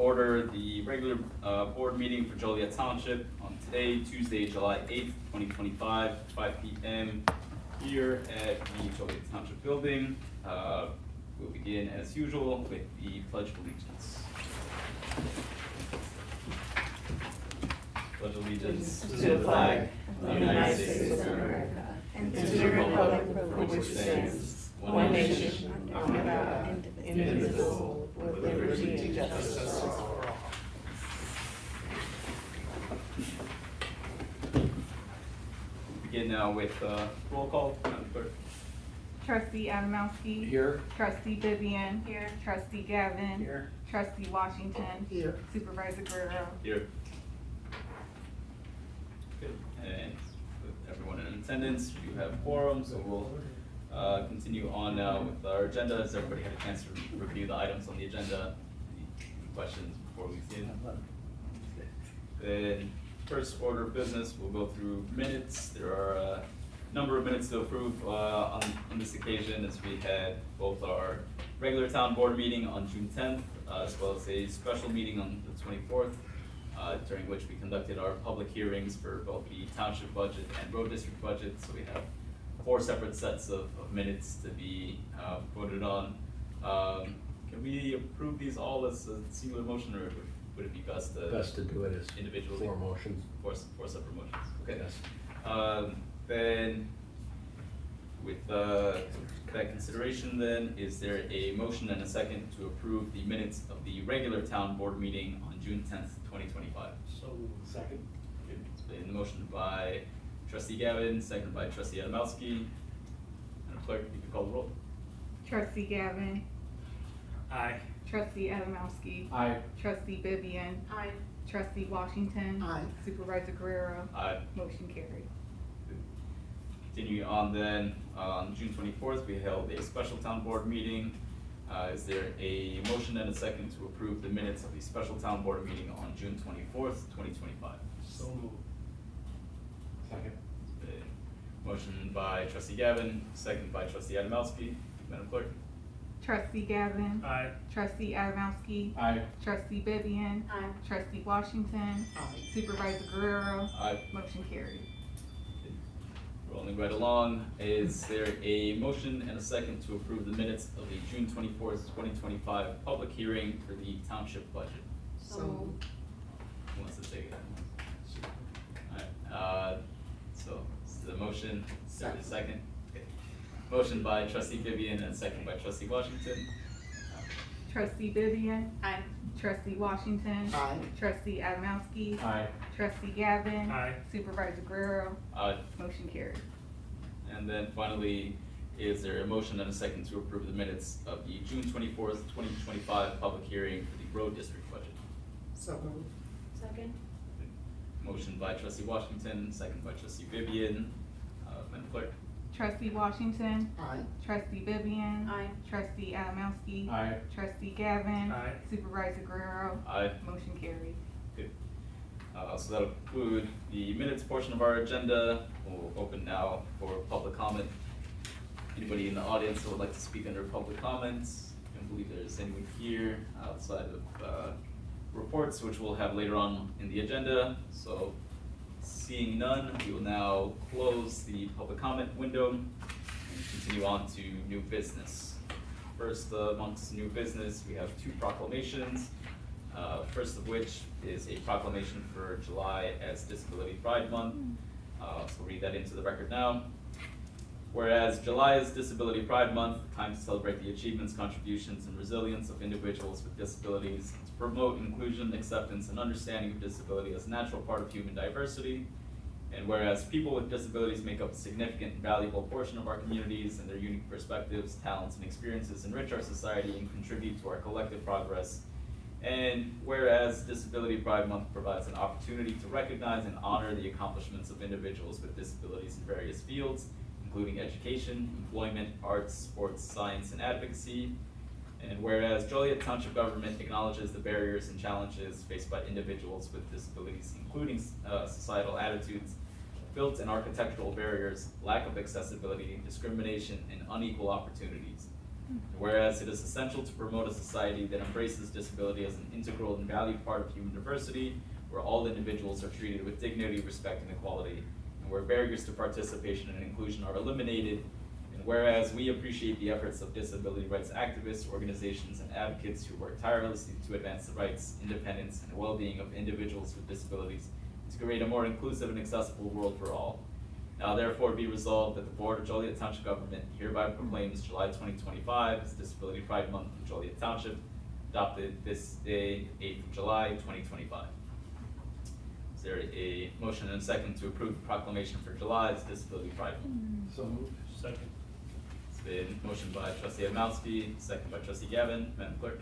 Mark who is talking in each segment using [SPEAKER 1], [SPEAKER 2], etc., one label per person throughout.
[SPEAKER 1] order the regular board meeting for Joliet Township on today, Tuesday, July 8th, 2025, 5 p.m. here at the Joliet Township building. We'll begin as usual with the Pledge of Allegiance. Pledge allegiance
[SPEAKER 2] to the flag of the United States of America and to the republic for which it stands, one nation, under God, indivisible, with liberty and justice for all.
[SPEAKER 1] Begin now with roll call. Madam Clerk.
[SPEAKER 3] Trustee Adamowski.
[SPEAKER 1] Here.
[SPEAKER 3] Trustee Vivian. Here. Trustee Gavin.
[SPEAKER 1] Here.
[SPEAKER 3] Trustee Washington.
[SPEAKER 2] Here.
[SPEAKER 3] Supervisor Guerrero.
[SPEAKER 1] Here. Good. And with everyone in attendance, we do have quorum, so we'll continue on now with our agenda. Has everybody had a chance to review the items on the agenda? Any questions before we begin? Then, first order of business, we'll go through minutes. There are a number of minutes to approve on this occasion, as we had both our regular town board meeting on June 10th, as well as a special meeting on the 24th, during which we conducted our public hearings for both the township budget and road district budget. So we have 4 separate sets of minutes to be voted on. Can we approve these all as a singular motion, or would it be best to
[SPEAKER 4] do it as
[SPEAKER 1] individually?
[SPEAKER 4] 4 motions.
[SPEAKER 1] Four separate motions. Okay.
[SPEAKER 4] Yes.
[SPEAKER 1] Then, with that consideration, then, is there a motion and a second to approve the minutes of the regular town board meeting on June 10th, 2025?
[SPEAKER 4] So, second.
[SPEAKER 1] Okay, it's been motioned by Trustee Gavin, seconded by Trustee Adamowski. Madam Clerk, you can call the roll.
[SPEAKER 3] Trustee Gavin.
[SPEAKER 4] Aye.
[SPEAKER 3] Trustee Adamowski.
[SPEAKER 4] Aye.
[SPEAKER 3] Trustee Vivian.
[SPEAKER 2] Aye.
[SPEAKER 3] Trustee Washington.
[SPEAKER 2] Aye.
[SPEAKER 3] Supervisor Guerrero.
[SPEAKER 1] Aye.
[SPEAKER 3] Motion carried.
[SPEAKER 1] Continuing on then, on June 24th, we held a special town board meeting. Is there a motion and a second to approve the minutes of the special town board meeting on June 24th, 2025?
[SPEAKER 4] So moved. Second.
[SPEAKER 1] Motion by Trustee Gavin, second by Trustee Adamowski. Madam Clerk?
[SPEAKER 3] Trustee Gavin.
[SPEAKER 4] Aye.
[SPEAKER 3] Trustee Adamowski.
[SPEAKER 4] Aye.
[SPEAKER 3] Trustee Vivian.
[SPEAKER 2] Aye.
[SPEAKER 3] Trustee Washington.
[SPEAKER 2] Aye.
[SPEAKER 3] Supervisor Guerrero.
[SPEAKER 1] Aye.
[SPEAKER 3] Motion carried.
[SPEAKER 1] Rolling right along, is there a motion and a second to approve the minutes of the June 24th, 2025 public hearing for the township budget?
[SPEAKER 2] So
[SPEAKER 1] Who wants to take it? Alright, so this is a motion, is there a second? Okay. Motion by Trustee Vivian and second by Trustee Washington.
[SPEAKER 3] Trustee Vivian.
[SPEAKER 2] Aye.
[SPEAKER 3] Trustee Washington.
[SPEAKER 2] Aye.
[SPEAKER 3] Trustee Adamowski.
[SPEAKER 4] Aye.
[SPEAKER 3] Trustee Gavin.
[SPEAKER 4] Aye.
[SPEAKER 3] Supervisor Guerrero. Motion carried.
[SPEAKER 1] And then finally, is there a motion and a second to approve the minutes of the June 24th, 2025 public hearing for the road district budget?
[SPEAKER 2] So moved. Second.
[SPEAKER 1] Motion by Trustee Washington, second by Trustee Vivian. Madam Clerk?
[SPEAKER 3] Trustee Washington.
[SPEAKER 2] Aye.
[SPEAKER 3] Trustee Vivian.
[SPEAKER 2] Aye.
[SPEAKER 3] Trustee Adamowski.
[SPEAKER 4] Aye.
[SPEAKER 3] Trustee Gavin.
[SPEAKER 4] Aye.
[SPEAKER 3] Supervisor Guerrero.
[SPEAKER 1] Aye.
[SPEAKER 3] Motion carried.
[SPEAKER 1] Good. So that'll conclude the minutes portion of our agenda. We'll open now for public comment. Anybody in the audience who would like to speak under public comments? I don't believe there's anyone here outside of reports, which we'll have later on in the agenda. So seeing none, we will now close the public comment window and continue on to new business. First amongst new business, we have 2 proclamations. First of which is a proclamation for July as Disability Pride Month. So we'll read that into the record now. Whereas July is Disability Pride Month, time to celebrate the achievements, contributions, and resilience of individuals with disabilities, to promote inclusion, acceptance, and understanding of disability as a natural part of human diversity. And whereas people with disabilities make up a significant and valuable portion of our communities, and their unique perspectives, talents, and experiences enrich our society and contribute to our collective progress. And whereas Disability Pride Month provides an opportunity to recognize and honor the accomplishments of individuals with disabilities in various fields, including education, employment, arts, sports, science, and advocacy. And whereas Joliet Township government acknowledges the barriers and challenges faced by individuals with disabilities, including societal attitudes, built and architectural barriers, lack of accessibility, discrimination, and unequal opportunities. Whereas it is essential to promote a society that embraces disability as an integral and valued part of human diversity, where all individuals are treated with dignity, respect, and equality, and where barriers to participation and inclusion are eliminated. And whereas we appreciate the efforts of disability rights activists, organizations, and advocates who work tirelessly to advance the rights, independence, and well-being of individuals with disabilities, to create a more inclusive and accessible world for all. Now therefore be resolved that the Board of Joliet Township Government hereby proclaims July 2025 as Disability Pride Month in Joliet Township, adopted this day, 8th of July, 2025. Is there a motion and a second to approve the proclamation for July as Disability Pride Month?
[SPEAKER 4] So moved. Second.
[SPEAKER 1] It's been motioned by Trustee Adamowski, second by Trustee Gavin. Madam Clerk?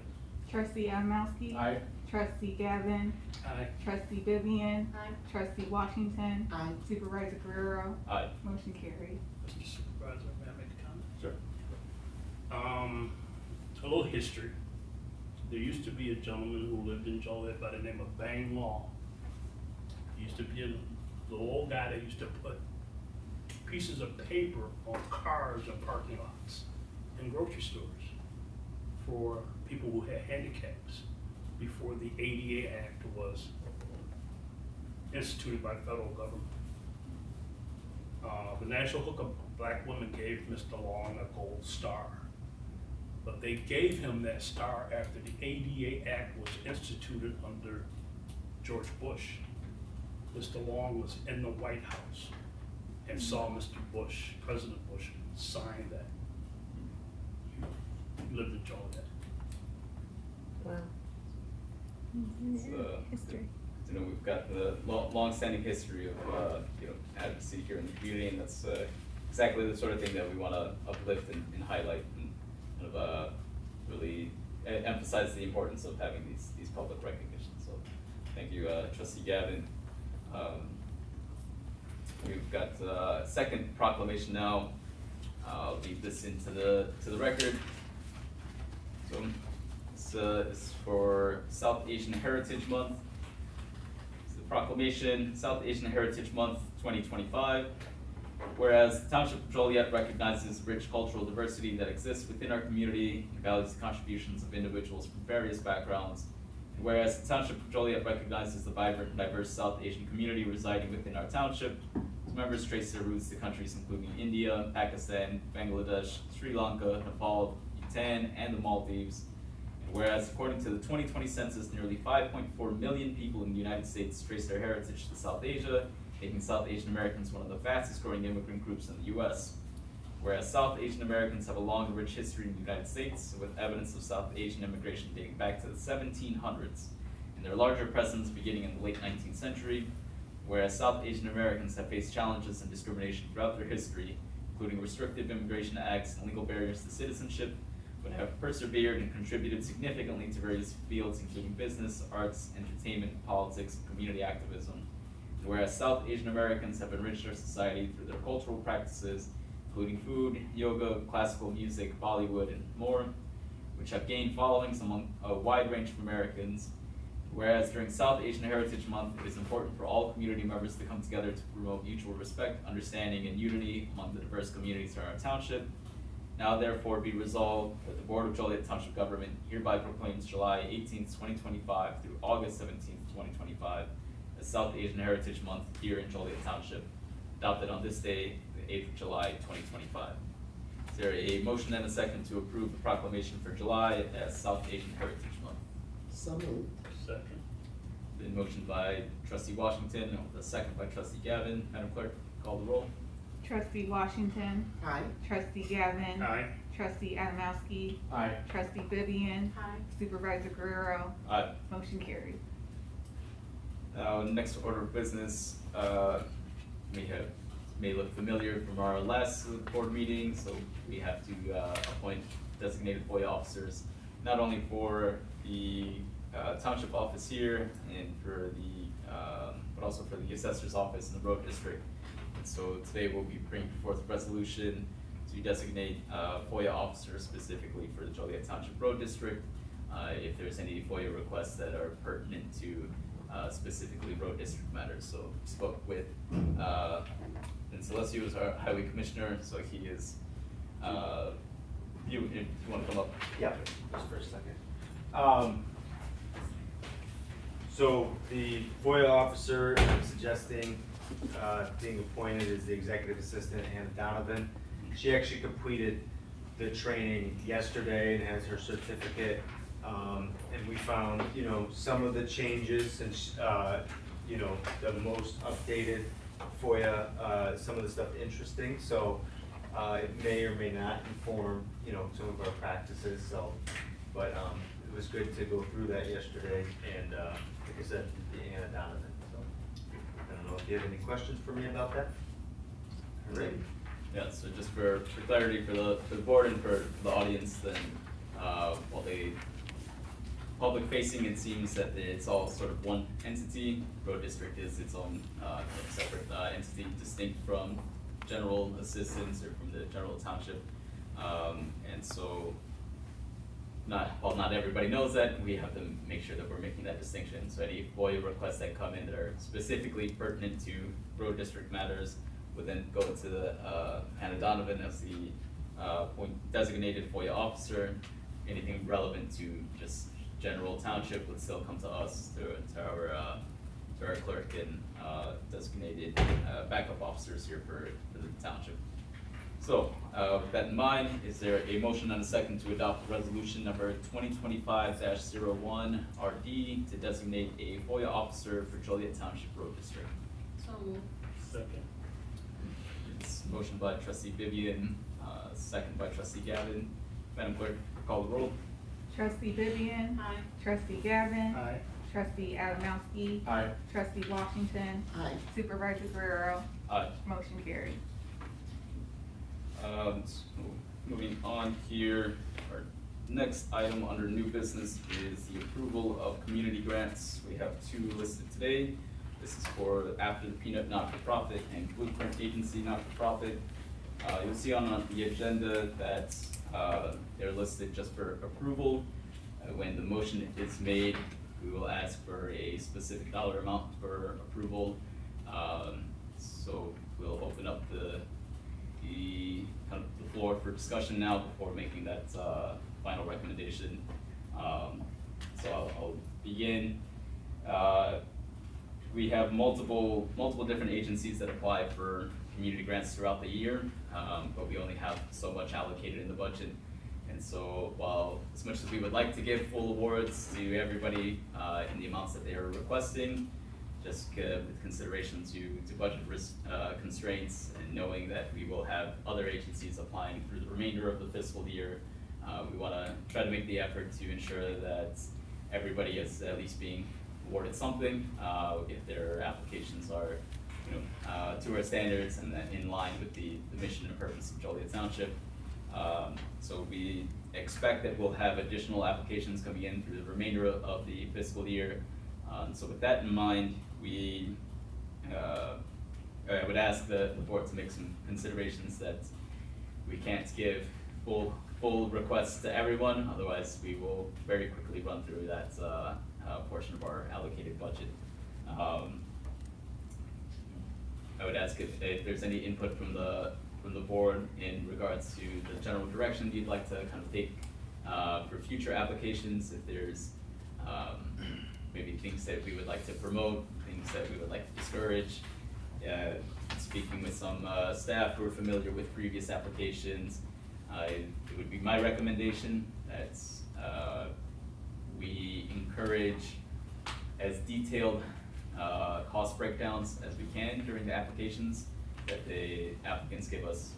[SPEAKER 3] Trustee Adamowski.
[SPEAKER 4] Aye.
[SPEAKER 3] Trustee Gavin.
[SPEAKER 4] Aye.
[SPEAKER 3] Trustee Vivian.
[SPEAKER 2] Aye.
[SPEAKER 3] Trustee Washington.
[SPEAKER 2] Aye.
[SPEAKER 3] Supervisor Guerrero.
[SPEAKER 1] Aye.
[SPEAKER 3] Motion carried.
[SPEAKER 5] Mr. Supervisor, may I make a comment?
[SPEAKER 1] Sure.
[SPEAKER 5] A little history. There used to be a gentleman who lived in Joliet by the name of Bang Long. He used to be a little old guy that used to put pieces of paper on cars and parking lots in grocery stores for people who had handicaps before the ADA Act was instituted by the federal government. The National Hook of Black Women gave Mr. Long a gold star, but they gave him that star after the ADA Act was instituted under George Bush. Mr. Long was in the White House and saw Mr. Bush, President Bush, sign that. He lived in Joliet.
[SPEAKER 2] Wow.
[SPEAKER 1] History. You know, we've got the long-standing history of advocacy here in the community, and that's exactly the sort of thing that we want to uplift and highlight, and kind of really emphasize the importance of having these public recognitions. So, thank you, Trustee Gavin. We've got a second proclamation now. I'll leave this into the record. So it's for South Asian Heritage Month. It's the proclamation, South Asian Heritage Month 2025. Whereas the Township of Joliet recognizes rich cultural diversity that exists within our community and values the contributions of individuals from various backgrounds. And whereas the Township of Joliet recognizes the vibrant and diverse South Asian community residing within our township, whose members trace their roots to countries including India, Pakistan, Bangladesh, Sri Lanka, Nepal, Bhutan, and the Maldives. And whereas according to the 2020 census, nearly 5.4 million people in the United States trace their heritage to South Asia, making South Asian Americans one of the fastest growing immigrant groups in the U.S. Whereas South Asian Americans have a long and rich history in the United States, with evidence of South Asian immigration dating back to the 1700s, and their larger presence beginning in the late 19th century. Whereas South Asian Americans have faced challenges and discrimination throughout their history, including restrictive immigration acts and legal barriers to citizenship, but have persevered and contributed significantly to various fields including business, arts, entertainment, politics, and community activism. And whereas South Asian Americans have enriched our society through their cultural practices, including food, yoga, classical music, Bollywood, and more, which have gained followings among a wide range of Americans. Whereas during South Asian Heritage Month, it is important for all community members to come together to promote mutual respect, understanding, and unity among the diverse communities in our township. Now therefore be resolved that the Board of Joliet Township Government hereby proclaims July 18th, 2025 through August 17th, 2025 as South Asian Heritage Month here in Joliet Township, adopted on this day, the 8th of July, 2025. Is there a motion and a second to approve the proclamation for July as South Asian Heritage Month?
[SPEAKER 2] So moved.
[SPEAKER 5] Second.
[SPEAKER 1] Been motioned by Trustee Washington, with a second by Trustee Gavin. Madam Clerk, call the roll.
[SPEAKER 3] Trustee Washington.
[SPEAKER 2] Aye.
[SPEAKER 3] Trustee Gavin.
[SPEAKER 5] Aye.
[SPEAKER 3] Trustee Adamowski.
[SPEAKER 4] Aye.
[SPEAKER 3] Trustee Vivian.
[SPEAKER 2] Aye.
[SPEAKER 3] Supervisor Guerrero.
[SPEAKER 1] Aye.
[SPEAKER 3] Motion carried.
[SPEAKER 1] Now, next order of business, may look familiar from our last board meeting, so we have to appoint designated FOIA officers, not only for the township office here and for the, but also for the assessor's office in the road district. And so today we'll be bringing forth a resolution to designate FOIA officers specifically for the Joliet Township Road District. If there's any FOIA requests that are pertinent to specifically road district matters. So we spoke with and Celestio is our highway commissioner, so he is if you wanna come up.
[SPEAKER 6] Yeah, just for a second. So the FOIA officer I'm suggesting being appointed as the executive assistant, Anna Donovan. She actually completed the training yesterday and has her certificate. And we found, some of the changes and, the most updated FOIA, some of the stuff interesting. So it may or may not inform, some of our practices. So, but it was good to go through that yesterday. And like I said, the Anna Donovan. So I don't know if you have any questions for me about that. All right.
[SPEAKER 1] Yeah, so just for clarity for the board and for the audience, then while they public facing, it seems that it's all sort of one entity. Road district is its own separate entity, distinct from general assistance or from the general township. And so while not everybody knows that, we have to make sure that we're making that distinction. So any FOIA requests that come in that are specifically pertinent to road district matters would then go to the Hannah Donovan as the designated FOIA officer. Anything relevant to just general township would still come to us, to our clerk and designated backup officers here for the township. So with that in mind, is there a motion and a second to adopt resolution number 2025-01 RD to designate a FOIA officer for Joliet Township Road District?
[SPEAKER 2] So moved.
[SPEAKER 5] Second.
[SPEAKER 1] It's motion by trustee Vivian, second by trustee Gavin. Madam Clerk, call the roll.
[SPEAKER 3] Trustee Vivian.
[SPEAKER 2] Aye.
[SPEAKER 3] Trustee Gavin.
[SPEAKER 5] Aye.
[SPEAKER 3] Trustee Adamowski.
[SPEAKER 6] Aye.
[SPEAKER 3] Trustee Washington.
[SPEAKER 2] Aye.
[SPEAKER 3] Supervisor Guerrero.
[SPEAKER 1] Aye.
[SPEAKER 3] Motion carried.
[SPEAKER 1] So moving on here, our next item under new business is the approval of community grants. We have two listed today. This is for After the Peanut Not-for-Profit and Blueprint Agency Not-for-Profit. You'll see on the agenda that they're listed just for approval. When the motion is made, we will ask for a specific dollar amount for approval. So we'll open up the kind of the floor for discussion now before making that final recommendation. So I'll begin. We have multiple different agencies that apply for community grants throughout the year, but we only have so much allocated in the budget. And so while as much as we would like to give full awards to everybody in the amounts that they are requesting, just with consideration to budget risk constraints and knowing that we will have other agencies applying through the remainder of the fiscal year, we want to try to make the effort to ensure that everybody is at least being awarded something if their applications are to our standards and then in line with the mission and purpose of Joliet Township. So we expect that we'll have additional applications coming in through the remainder of the fiscal year. So with that in mind, I would ask the board to make some considerations that we can't give full requests to everyone, otherwise we will very quickly run through that portion of our allocated budget. I would ask if there's any input from the board in regards to the general direction you'd like to kind of take for future applications, if there's maybe things that we would like to promote, things that we would like to discourage. Speaking with some staff who are familiar with previous applications, it would be my recommendation that we encourage as detailed cost breakdowns as we can during the applications, that the applicants give us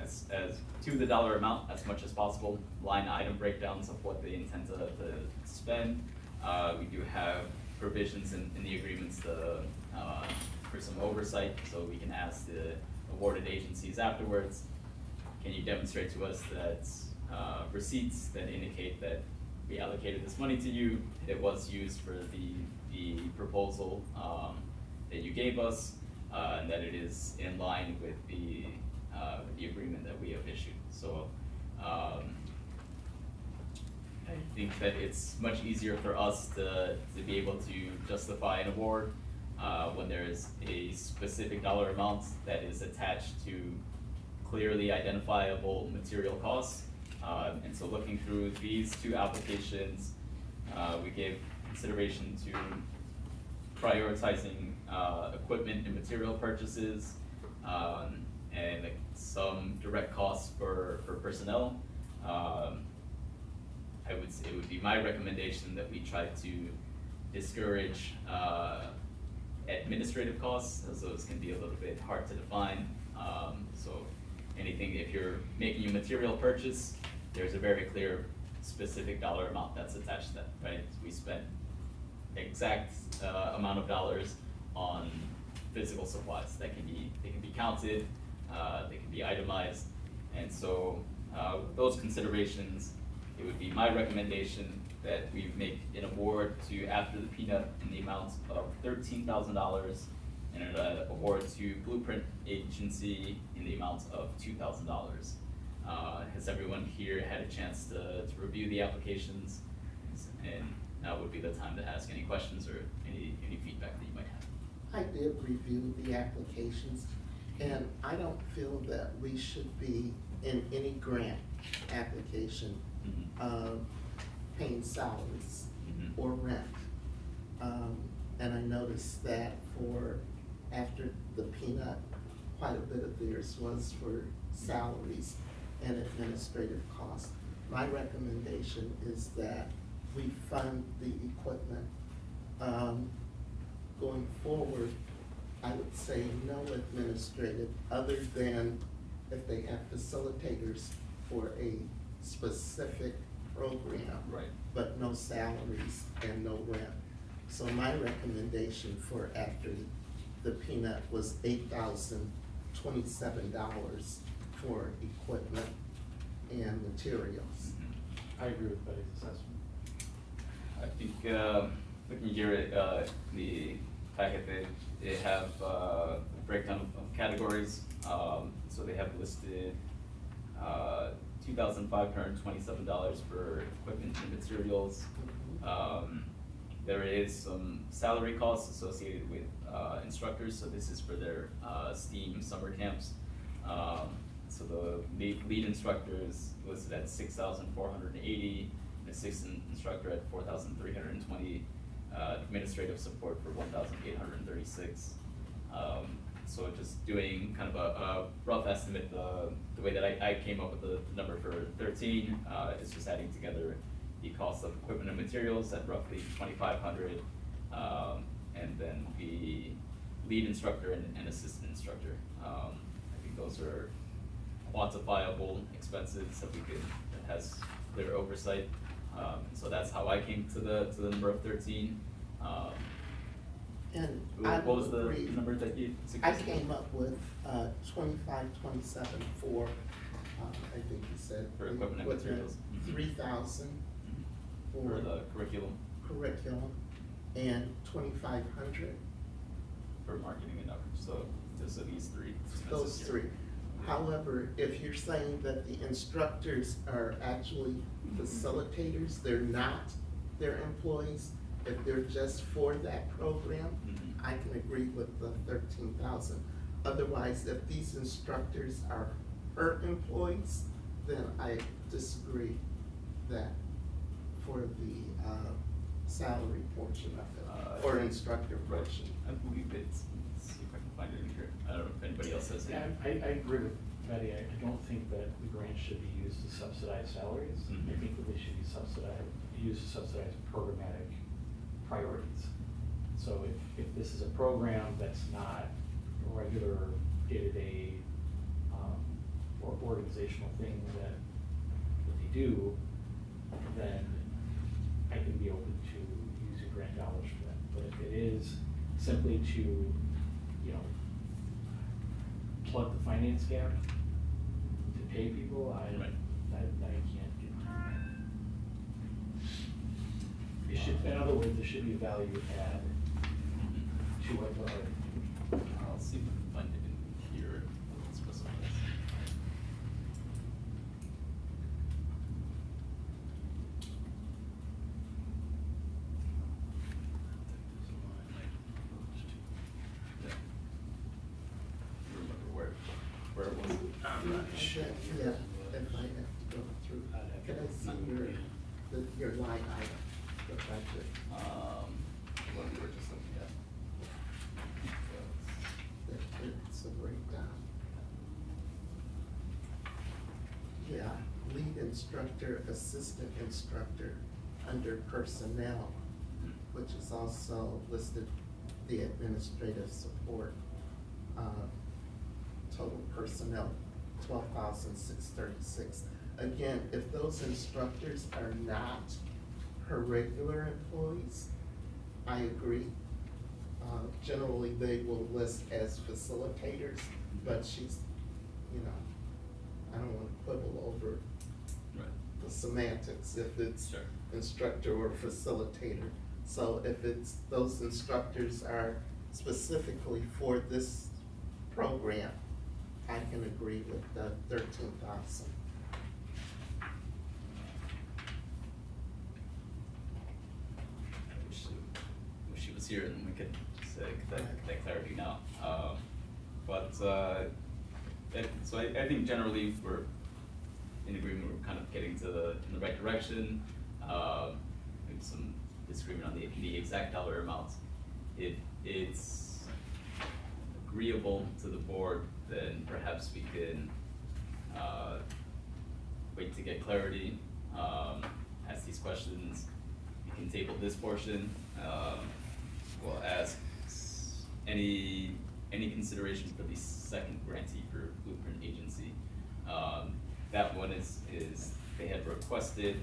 [SPEAKER 1] as to the dollar amount as much as possible, line item breakdowns of what they intend to spend. We do have provisions in the agreements for some oversight, so we can ask the awarded agencies afterwards, can you demonstrate to us that receipts that indicate that we allocated this money to you, it was used for the proposal that you gave us, and that it is in line with the agreement that we have issued. So I think that it's much easier for us to be able to justify an award when there is a specific dollar amount that is attached to clearly identifiable material costs, And so looking through these two applications, we gave consideration to prioritizing equipment and material purchases, and like some direct costs for personnel. I would say it would be my recommendation that we try to discourage administrative costs, as those can be a little bit hard to define. So anything, if you're making a material purchase, there's a very clear specific dollar amount that's attached to that, right? We spent exact amount of dollars on physical supplies that they can be counted, they can be itemized, and so with those considerations, it would be my recommendation that we make an award to After the Peanut in the amount of $13,000 and an award to Blueprint Agency in the amount of $2,000. Has everyone here had a chance to review the applications? And now would be the time to ask any questions or any feedback that you might have.
[SPEAKER 2] I did review the applications, and I don't feel that we should be in any grant application paying salaries or rent. And I noticed that for After the Peanut, quite a bit of theirs was for salaries and administrative costs. My recommendation is that we fund the equipment. Going forward, I would say no administrative, other than if they have facilitators for a specific program.
[SPEAKER 1] Right.
[SPEAKER 2] But no salaries and no rent. So my recommendation for After the Peanut was $8,027 for equipment and materials.
[SPEAKER 4] I agree with Betty's assessment.
[SPEAKER 1] I think, looking here at the packet, they have a breakdown of categories. So they have listed $2,527 for equipment and materials. There is some salary costs associated with instructors, so this is for their STEAM summer camps. So the lead instructor is listed at $6,480, an assistant instructor at $4,320, administrative support for $1,836. So just doing kind of a rough estimate, the way that I came up with the number for 13 is just adding together the cost of equipment and materials at roughly $2,500, and then the lead instructor and assistant instructor. I think those are quantifiable expenses that that has clear oversight. So that's how I came to the number of 13.
[SPEAKER 2] And
[SPEAKER 1] What was the
[SPEAKER 2] agree.
[SPEAKER 1] number that you
[SPEAKER 2] I
[SPEAKER 1] suggested?
[SPEAKER 2] came up with 2527 for, I think you said.
[SPEAKER 1] For equipment and materials.
[SPEAKER 2] 3,000
[SPEAKER 1] For
[SPEAKER 2] for
[SPEAKER 1] the curriculum,
[SPEAKER 2] curriculum, and 2,500,
[SPEAKER 1] for marketing and outreach, so just these three expenses
[SPEAKER 2] those
[SPEAKER 1] here.
[SPEAKER 2] three. However, if you're saying that the instructors are actually facilitators, they're not their employees, if they're just for that program, I can agree with the 13,000. Otherwise, if these instructors are her employees, then I disagree that for the salary portion of it, or instructor portion.
[SPEAKER 1] I believe let's see if I can find it in here. I don't know if anybody else has
[SPEAKER 4] Yeah,
[SPEAKER 1] any.
[SPEAKER 4] I agree with Betty. I don't think that the grant should be used to subsidize salaries.
[SPEAKER 1] Mhm.
[SPEAKER 4] I think that they should be used to subsidize programmatic priorities. So if this is a program that's not a regular day-to-day or organizational thing that they do, then I can be open to using grant dollars for that. But if it is simply to, you know, plug the finance gap to pay people, I can't get behind that. It should, in other words, there should be a value add to what we're already doing.
[SPEAKER 1] I'll see if I can find it in here. What specifies. Yeah. You remember where it was?
[SPEAKER 5] I'm not sure.
[SPEAKER 2] Yeah, if I have to go through. instructor, assistant instructor under personnel, which is also listed the administrative support. Total personnel, 12,636. Again, if those instructors are not her regular employees, I agree. Generally, they will list as facilitators, but she's, you know, I don't want to quibble over
[SPEAKER 1] Right.
[SPEAKER 2] the semantics, if it's
[SPEAKER 1] Sure.
[SPEAKER 2] instructor or facilitator. So if it's, those instructors are specifically for this program, I can agree with the 13,000.
[SPEAKER 1] Wish she was here and we could just get that clarity now. So I think generally we're in agreement, we're kind of getting to in the right direction. Maybe some disagreement on the exact dollar amounts. If it's agreeable to the board, then perhaps we can wait to get clarity, ask these questions. We can table this portion. We'll ask any consideration for the second grantee for Blueprint Agency. That one is they had requested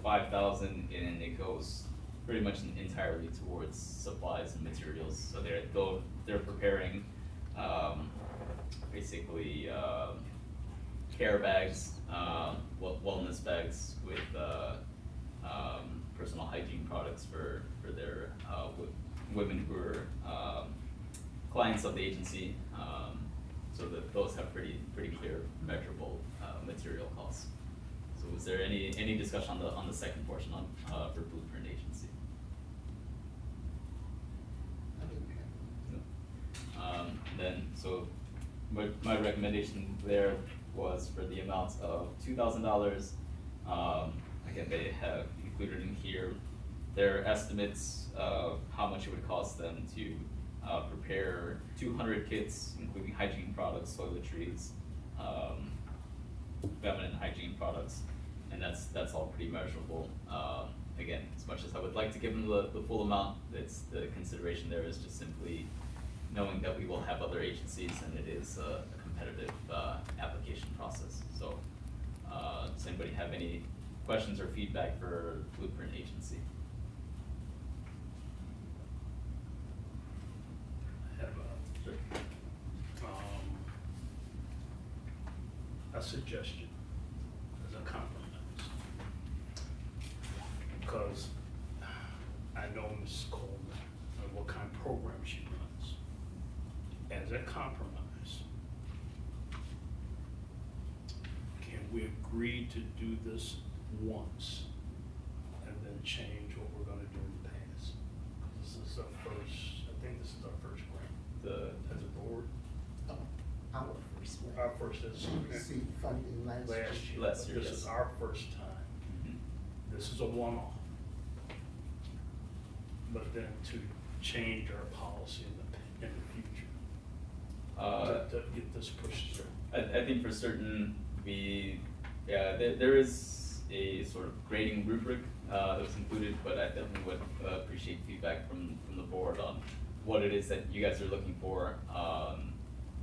[SPEAKER 1] 5,000 and it goes pretty much entirely towards supplies and materials. So they're preparing basically care bags, wellness bags with personal hygiene products for their women who are clients of the agency. So that those have pretty clear measurable material costs. So was there any discussion on the second portion for Blueprint Agency? No. Then so my recommendation there was for the amount of $2,000. Again, they have included in here their estimates of how much it would cost them to prepare 200 kits, including hygiene products, toiletries, feminine hygiene products, and that's all pretty measurable. Again, as much as I would like to give them the full amount, it's the consideration there is just simply knowing that we will have other agencies and it is a competitive application process. So, does anybody have any questions or feedback for Blueprint Agency?
[SPEAKER 5] I have a suggestion as a compromise. Because I know Mrs. Coleman and what kind of program she runs. As a compromise, can we agree to do this once and then change what we're gonna do in the past? 'Cause this is our first, I think this is our first grant as a board.
[SPEAKER 2] Our first one.
[SPEAKER 5] Our first as
[SPEAKER 2] She received funding last year.
[SPEAKER 5] last year.
[SPEAKER 1] Last year,
[SPEAKER 5] This
[SPEAKER 1] yes.
[SPEAKER 5] is our first time.
[SPEAKER 1] Mhm.
[SPEAKER 5] This is a one-off. But then to change our policy in the future, to get this pushed through.
[SPEAKER 1] I think for certain, there is a sort of grading rubric that was included, but I definitely would appreciate feedback from the board on what it is that you guys are looking for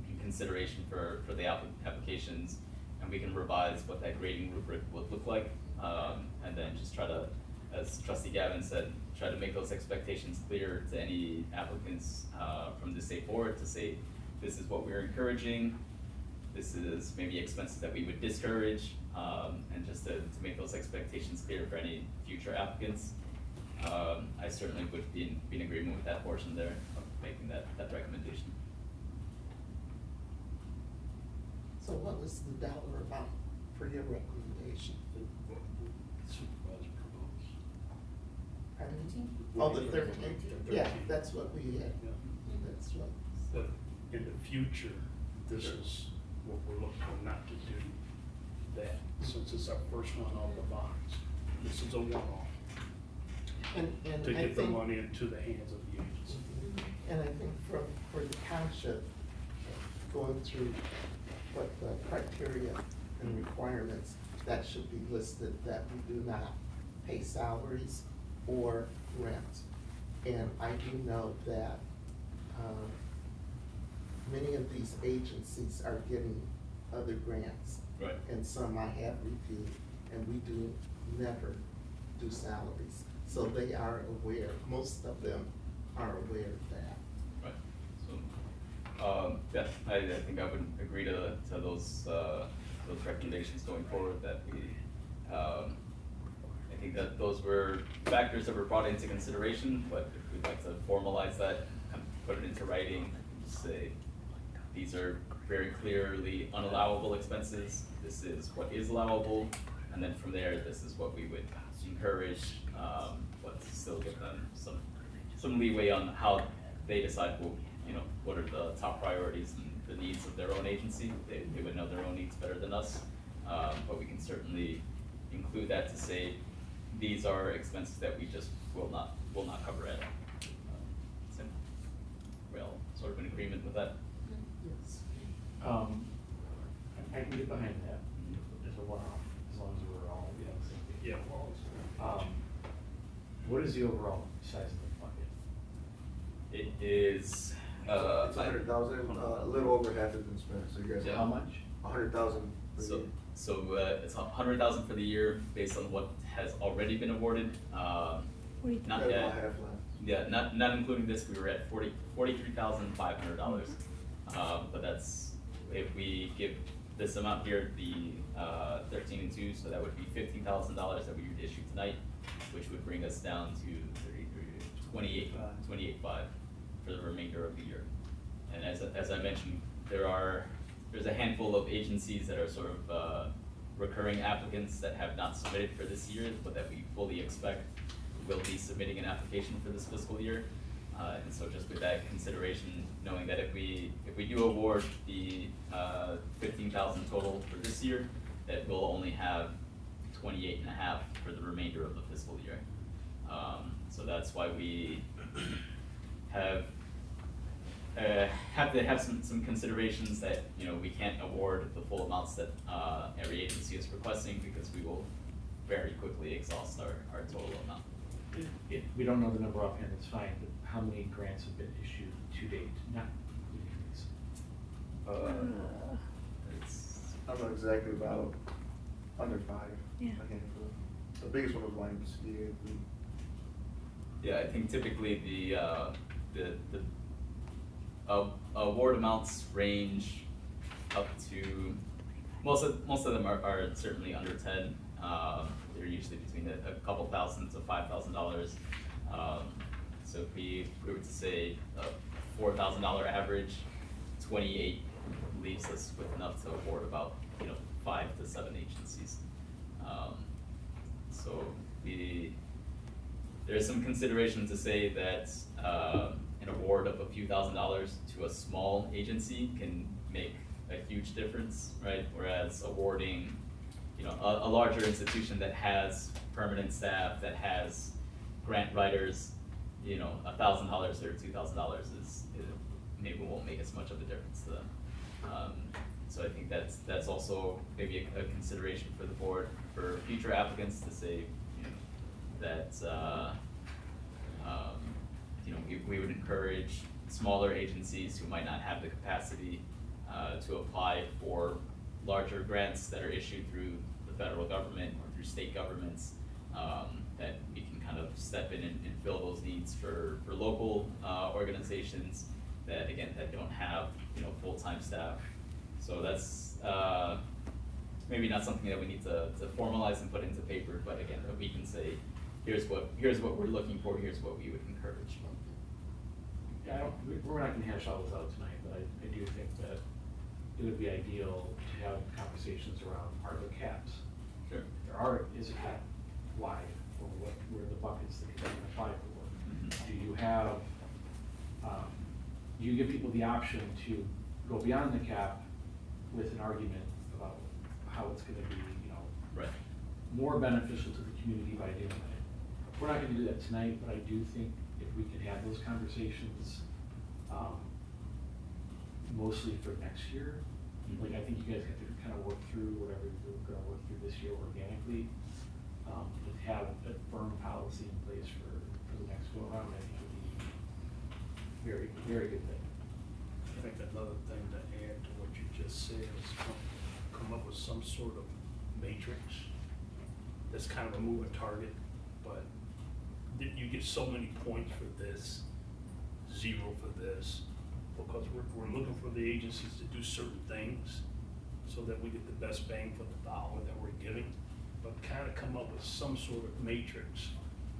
[SPEAKER 1] in consideration for the applications, and we can revise what that grading rubric would look like, and then just try to, as Trustee Gavin said, try to make those expectations clear to any applicants from this day forward to say, this is what we're encouraging, this is maybe expenses that we would discourage, and just to make those expectations clear for any future applicants. I certainly would be in agreement with that portion there of making that recommendation.
[SPEAKER 2] So what was the dollar amount for your recommendation?
[SPEAKER 5] Supervisor proposed.
[SPEAKER 2] Pardon me? Oh, the 13? Yeah, that's what we had.
[SPEAKER 5] Yeah.
[SPEAKER 2] That's what.
[SPEAKER 5] But in the future, this is what we're looking for, not to do that, since it's our first one out of the box. This is a one-off,
[SPEAKER 2] And
[SPEAKER 5] to
[SPEAKER 2] I
[SPEAKER 5] get the
[SPEAKER 2] think,
[SPEAKER 5] money into the hands of the agency.
[SPEAKER 2] and I think for the township, going through what the criteria and requirements, that should be listed that we do not pay salaries or rent. And I do know that, many of these agencies are getting other grants.
[SPEAKER 1] Right.
[SPEAKER 2] And some I have reviewed, and we do never do salaries. So they are aware, most of them are aware of that.
[SPEAKER 1] Right, so, yeah, I think I would agree to those recommendations going forward, that we, I think that those were factors that were brought into consideration, but if we'd like to formalize that, kind of put it into writing, and just say, these are very clearly unallowable expenses, this is what is allowable, and then from there, this is what we would encourage, but still give them some leeway on how they decide, well, you know, what are the top priorities and the needs of their own agency. They would know their own needs better than us, but we can certainly include that to say, these are expenses that we just will not cover at all. So, we're all sort of in agreement with that.
[SPEAKER 2] Yes.
[SPEAKER 4] I can get behind that as a one-off, as long as we're all, you know, same page.
[SPEAKER 5] Yeah, well,
[SPEAKER 4] What is the overall size of the bucket?
[SPEAKER 1] It is,
[SPEAKER 7] It's 100,000, a little over half has been spent, so you guys.
[SPEAKER 1] Yeah.
[SPEAKER 4] How much?
[SPEAKER 7] 100,000.
[SPEAKER 1] So it's 100,000 for the year based on what has already been awarded. Not
[SPEAKER 7] Got
[SPEAKER 1] yet.
[SPEAKER 7] about half left.
[SPEAKER 1] Yeah, not including this, we were at $43,500. But that's, if we give this amount here, the 13 and 2, so that would be $15,000 that we would issue tonight, which would bring us down to 28.5 for the remainder of the year. And as I mentioned, there's a handful of agencies that are sort of recurring applicants that have not submitted for this year, but that we fully expect will be submitting an application for this fiscal year. And so just with that consideration, knowing that if we do award the 15,000 total for this year, that we'll only have 28.5 for the remainder of the fiscal year. So that's why we have to have some considerations that, you know, we can't award the full amounts that every agency is requesting, because we will very quickly exhaust our total amount.
[SPEAKER 4] If we don't know the number offhand, it's fine, but how many grants have been issued to date, not including these?
[SPEAKER 1] It's,
[SPEAKER 7] I don't know exactly, about under 5.
[SPEAKER 3] Yeah.
[SPEAKER 7] A handful. The biggest one was YMCA.
[SPEAKER 1] yeah, I think typically the award amounts range up to, most of them are certainly under 10. They're usually between a couple thousand to $5,000. So if we were to say a $4,000 average, 28 leaves us with enough to award about, you know, 5 to 7 agencies. So there's some consideration to say that an award of a few $1,000s to a small agency can make a huge difference, right? Whereas awarding, you know, a larger institution that has permanent staff, that has grant writers, you know, $1,000 or $2,000 maybe won't make as much of a difference to them. So I think that's also maybe a consideration for the board for future applicants to say, you know, that you know, we would encourage smaller agencies who might not have the capacity to apply for larger grants that are issued through the federal government or through state governments, that we can kind of step in and fill those needs for local organizations that, again, that don't have, you know, full-time staff. So that's maybe not something that we need to formalize and put into paper, but again, that we can say, here's what we're looking for, here's what we would encourage.
[SPEAKER 4] Yeah, we're not gonna hash all this out tonight, but I do think that it would be ideal to have conversations around, are there caps?
[SPEAKER 1] Sure.
[SPEAKER 4] Is a cap wide for where the buckets that you can apply for?
[SPEAKER 1] Mhm.
[SPEAKER 4] Do you have, do you give people the option to go beyond the cap with an argument about how it's gonna be, you know,
[SPEAKER 1] Right.
[SPEAKER 4] more beneficial to the community by doing it? We're not gonna do that tonight, but I do think if we can have those conversations, mostly for next year, like, I think you guys have to kind of work through whatever you're gonna work through this year organically. To have a firm policy in place for the next go around, I think would be very, very good thing.
[SPEAKER 5] I think another thing to add to what you just said is come up with some sort of matrix that's kind of a moving target, but you get so many points for this, 0 for this, because we're looking for the agencies to do certain things so that we get the best bang for the dollar that we're giving, but kind of come up with some sort of matrix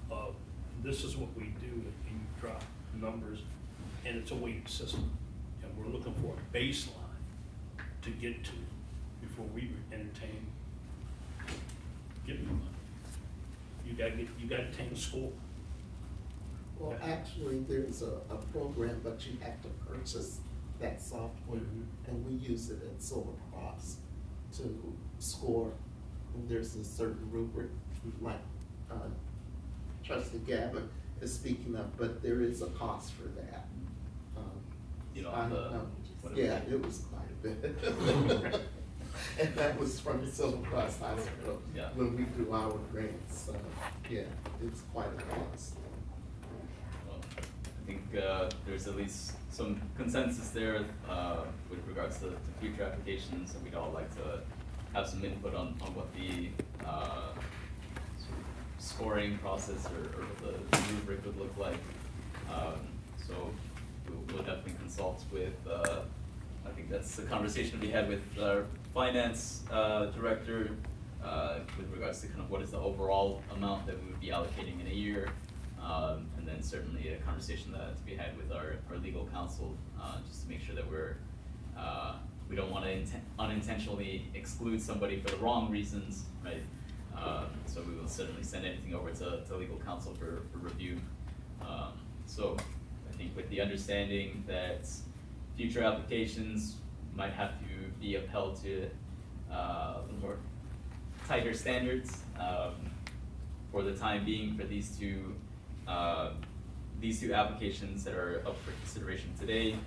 [SPEAKER 5] of this is what we do, and you drop numbers, and it's a weighted system, and we're looking for a baseline to get to before we entertain giving money. You gotta attain a score.
[SPEAKER 2] Well, actually, there's a program, but you have to purchase that software, and we use it at Silver Cross to score. And there's a certain rubric, like Trustee Gavin is speaking of, but there is a cost for that.
[SPEAKER 1] You know,
[SPEAKER 2] Yeah, it was quite a bit. And that was from Silver Cross Hospital,
[SPEAKER 1] Yeah.
[SPEAKER 2] when we do our grants, so, yeah, it's quite a cost.
[SPEAKER 1] Well, I think there's at least some consensus there with regards to future applications, and we'd all like to have some input on what the sort of scoring process or what the rubric would look like. So we'll definitely consult with, I think that's the conversation we had with our finance director with regards to kind of what is the overall amount that we would be allocating in a year. And then certainly a conversation that to be had with our legal counsel, just to make sure that we don't want to unintentionally exclude somebody for the wrong reasons, right? So we will certainly send anything over to legal counsel for review. So I think with the understanding that future applications might have to be upheld to a little more tighter standards for the time being for these two applications that are up for consideration today.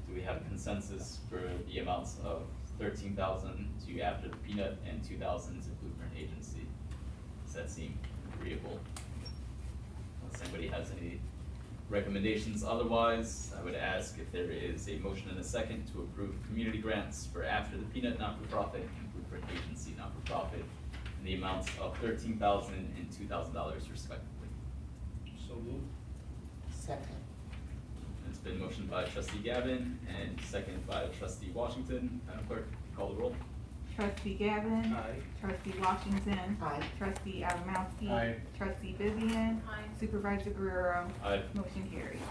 [SPEAKER 1] Do we have a consensus for the amounts of $13,000 to After the Peanut and $2,000 to Blueprint Agency? Does that seem agreeable? Unless anybody has any recommendations otherwise, I would ask if there is a motion and a second to approve community grants for After the Peanut not-for-profit and Blueprint Agency not-for-profit in the amounts of $13,000 and $2,000 respectively.
[SPEAKER 5] So moved.
[SPEAKER 2] Second.
[SPEAKER 1] It's been motioned by Trustee Gavin and seconded by Trustee Washington. Madam Clerk, call the roll.
[SPEAKER 3] Trustee Gavin.
[SPEAKER 5] Aye.
[SPEAKER 3] Trustee Washington.
[SPEAKER 2] Aye.
[SPEAKER 3] Trustee Adamowski.
[SPEAKER 4] Aye.
[SPEAKER 3] Trustee Vivian.
[SPEAKER 8] Aye.
[SPEAKER 3] Supervisor Guerrero.
[SPEAKER 1] Aye.
[SPEAKER 3] Motion carries.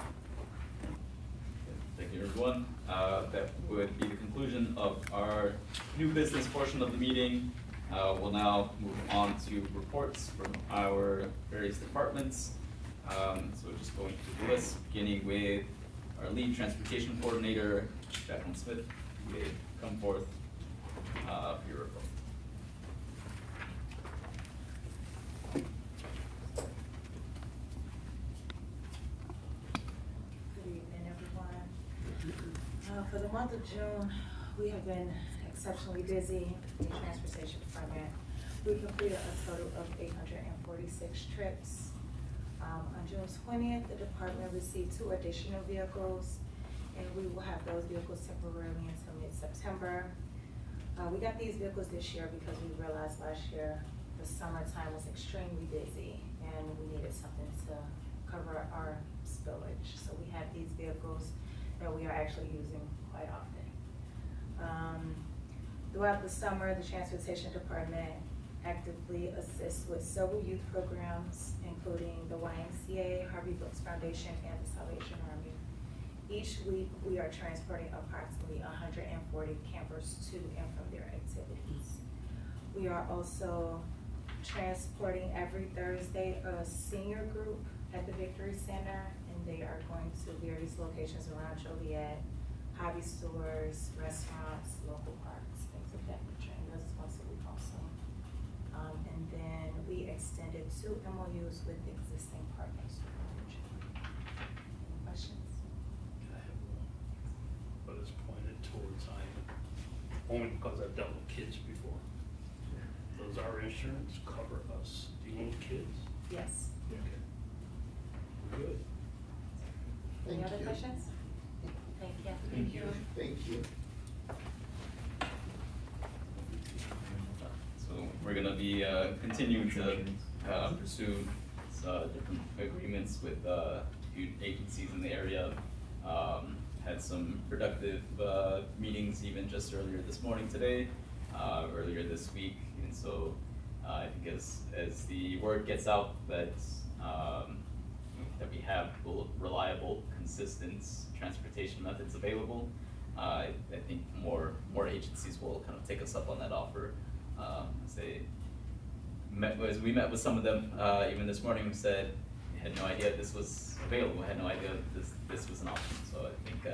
[SPEAKER 1] Thank you, everyone. That would be the conclusion of our new business portion of the meeting. We'll now move on to reports from our various departments. So just going through the list, beginning with our lead transportation coordinator, Jacqueline Smith, who may come forth for your report.
[SPEAKER 8] Good evening, everyone. For the month of June, we have been exceptionally busy in the Transportation Department. We completed a total of 846 trips. On June 20th, the department received 2 additional vehicles, and we will have those vehicles temporarily until mid-September. We got these vehicles this year because we realized last year the summertime was extremely busy, and we needed something to cover our spillage. So we have these vehicles that we are actually using quite often. Throughout the summer, the Transportation Department actively assists with several youth programs, including the YMCA, Harvey Brooks Foundation, and the Salvation Army. Each week, we are transporting approximately 140 campers to and from their activities. We are also transporting every Thursday a senior group at the Victory Center, and they are going to various locations around Joliet, hobby stores, restaurants, local parks, things of that nature, and that's once a week also. And then we extended 2 MOUs with existing partners. Any questions?
[SPEAKER 5] I have one, but it's pointed towards Ivan. only because I've dealt with kids before. Does our insurance cover us dealing with kids?
[SPEAKER 8] Yes.
[SPEAKER 5] Okay. We're good.
[SPEAKER 8] Any
[SPEAKER 7] Thank
[SPEAKER 8] other
[SPEAKER 7] you.
[SPEAKER 8] questions? Thank you.
[SPEAKER 7] Thank you. Thank you.
[SPEAKER 1] So we're gonna be continuing to pursue different agreements with few agencies in the area. Had some productive meetings even just earlier this morning today, earlier this week, and so I think as the word gets out that that we have reliable, consistent transportation methods available, I think more agencies will kind of take us up on that offer. As we met with some of them even this morning, who said had no idea this was available, had no idea this was an option. So I think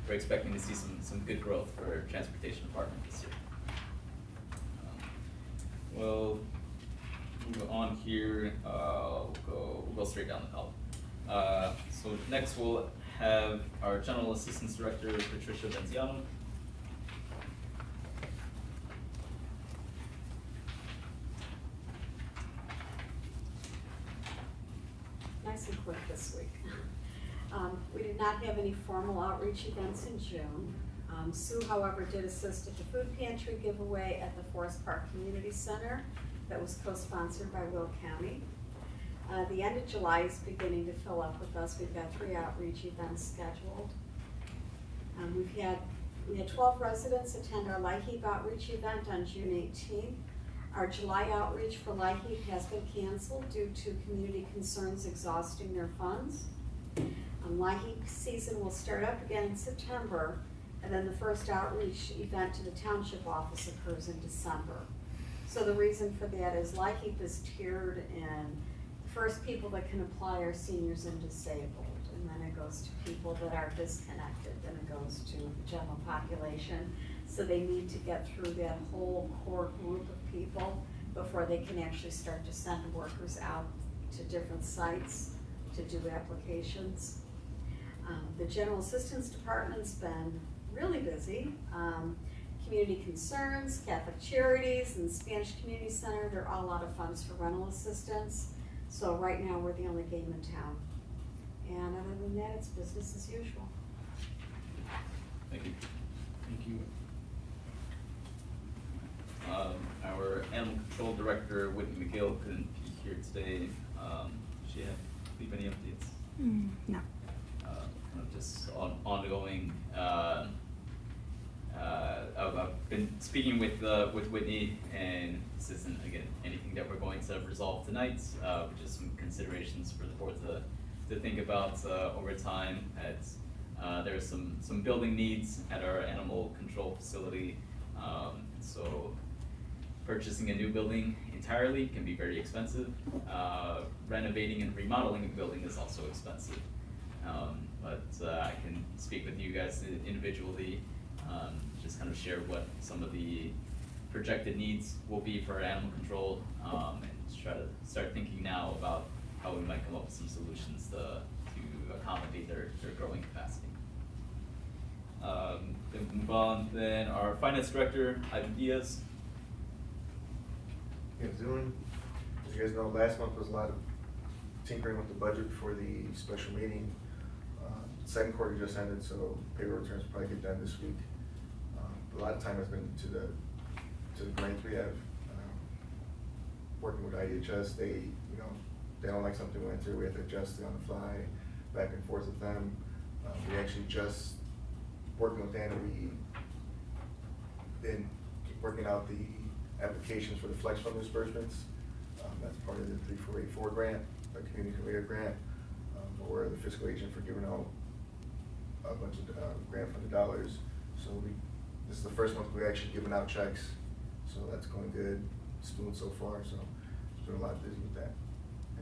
[SPEAKER 1] we're expecting to see some good growth for transportation department this year. We'll move on here. We'll go straight down the column. So next we'll have our General Assistance Director, Patricia Benziano.
[SPEAKER 2] Nice and quick this week. We did not have any formal outreach events in June. Sue, however, did assist at the food pantry giveaway at the Forest Park Community Center that was co-sponsored by Will County. The end of July is beginning to fill up with us. We've got 3 outreach events scheduled. We had 12 residents attend our LIHEAP outreach event on June 18th. Our July outreach for LIHEAP has been canceled due to community concerns exhausting their funds. LIHEAP season will start up again in September, and then the first outreach event to the Township office occurs in December. So the reason for that is LIHEAP is tiered, and the first people that can apply are seniors and disabled, and then it goes to people that are disconnected, then it goes to the general population. So they need to get through that whole core group of people before they can actually start to send workers out to different sites to do applications. The General Assistance Department's been really busy. Community Concerns, Catholic Charities, and Spanish Community Center, they're all out of funds for rental assistance. So right now, we're the only game in town. And other than that, it's business as usual.
[SPEAKER 1] Thank you.
[SPEAKER 4] Thank you.
[SPEAKER 1] Our Animal Control Director, Whitney McGill, couldn't be here today. She had leave any updates?
[SPEAKER 9] No.
[SPEAKER 1] Kind of just ongoing. I've been speaking with Whitney, and this isn't again anything that we're going to resolve tonight. Just some considerations for the board to think about over time. There's some building needs at our animal control facility, so purchasing a new building entirely can be very expensive. Renovating and remodeling a building is also expensive. But I can speak with you guys individually, just kind of share what some of the projected needs will be for animal control, and just try to start thinking now about how we might come up with some solutions to accommodate their growing capacity. Then move on, then our Finance Director, Ivan Diaz.
[SPEAKER 7] Yes, doing. As you guys know, last month was a lot of tinkering with the budget for the special meeting. Second quarter just ended, so payroll returns will probably get done this week. A lot of time has been to the grants we have. Working with IHS, they don't like something we went through, we have to adjust it on the fly, back and forth with them. We actually just working with them, we been working out the applications for the flex fund disbursements. That's part of the 3484 grant, the community conveyor grant. We're the fiscal agent for giving out a bunch of grant funded dollars. So this is the first month we're actually giving out checks. So that's going good, smooth so far. So it's been a lot busy with that.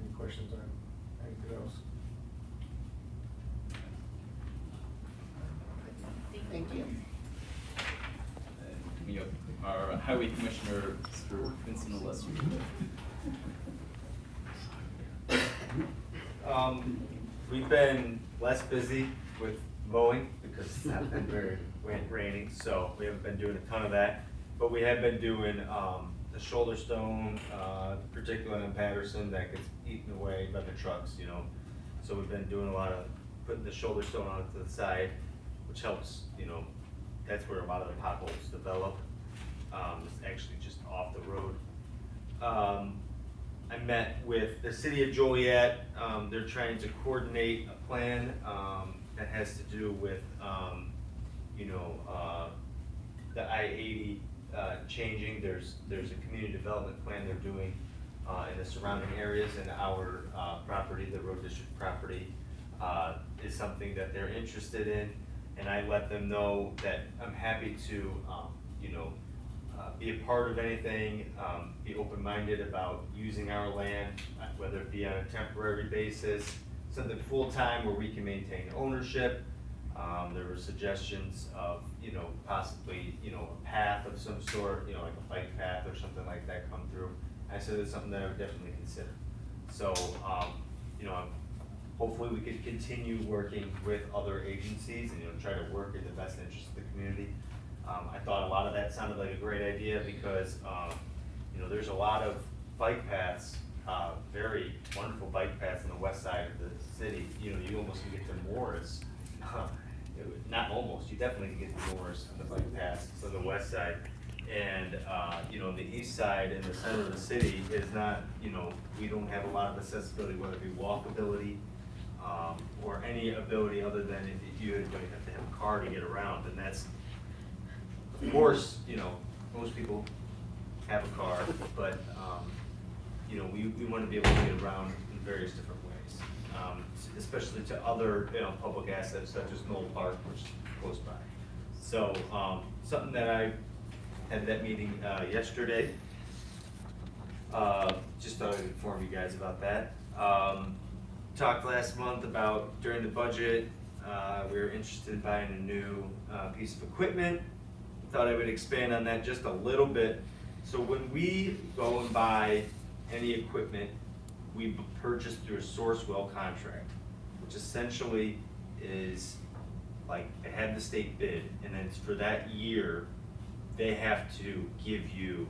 [SPEAKER 7] Any questions on anything else?
[SPEAKER 2] Thank you.
[SPEAKER 1] And we have our Highway Commissioner, Mr. Vincent Alessio.
[SPEAKER 6] We've been less busy with mowing because it's not been very raining, so we haven't been doing a ton of that. But we have been doing, the shoulder stone, particularly on Patterson, that gets eaten away by the trucks, you know. So we've been doing a lot of putting the shoulder stone on to the side, which helps, you know, that's where a lot of the potholes develop. It's actually just off the road. I met with the city of Joliet. They're trying to coordinate a plan that has to do with, you know, the I-80 changing. There's a community development plan they're doing in the surrounding areas, and our property, the road district property, is something that they're interested in. And I let them know that I'm happy to, you know, be a part of anything, be open-minded about using our land, whether it be on a temporary basis, something full-time where we can maintain ownership. There were suggestions of, you know, possibly, you know, a path of some sort, you know, like a bike path or something like that come through. I said it's something that I would definitely consider. So, you know, hopefully we could continue working with other agencies and, you know, try to work in the best interest of the community. I thought a lot of that sounded like a great idea because, you know, there's a lot of bike paths, very wonderful bike paths on the west side of the city. You know, you almost can get to Morris. Not almost, you definitely can get to Morris on the bike paths on the west side. And, you know, the east side and the center of the city is not, you know, we don't have a lot of accessibility, whether it be walkability, or any ability other than if you have to have a car to get around. And that's, of course, you know, most people have a car, but, you know, we want to be able to get around in various different ways, especially to other, you know, public assets such as Knoll Park, which is close by. So, something that I had that meeting yesterday, just thought I'd inform you guys about that. Talked last month about during the budget, we were interested in buying a new piece of equipment. Thought I would expand on that just a little bit. So when we go and buy any equipment, we purchase through a Sourcewell contract, which essentially is like they have the state bid, and then for that year, they have to give you,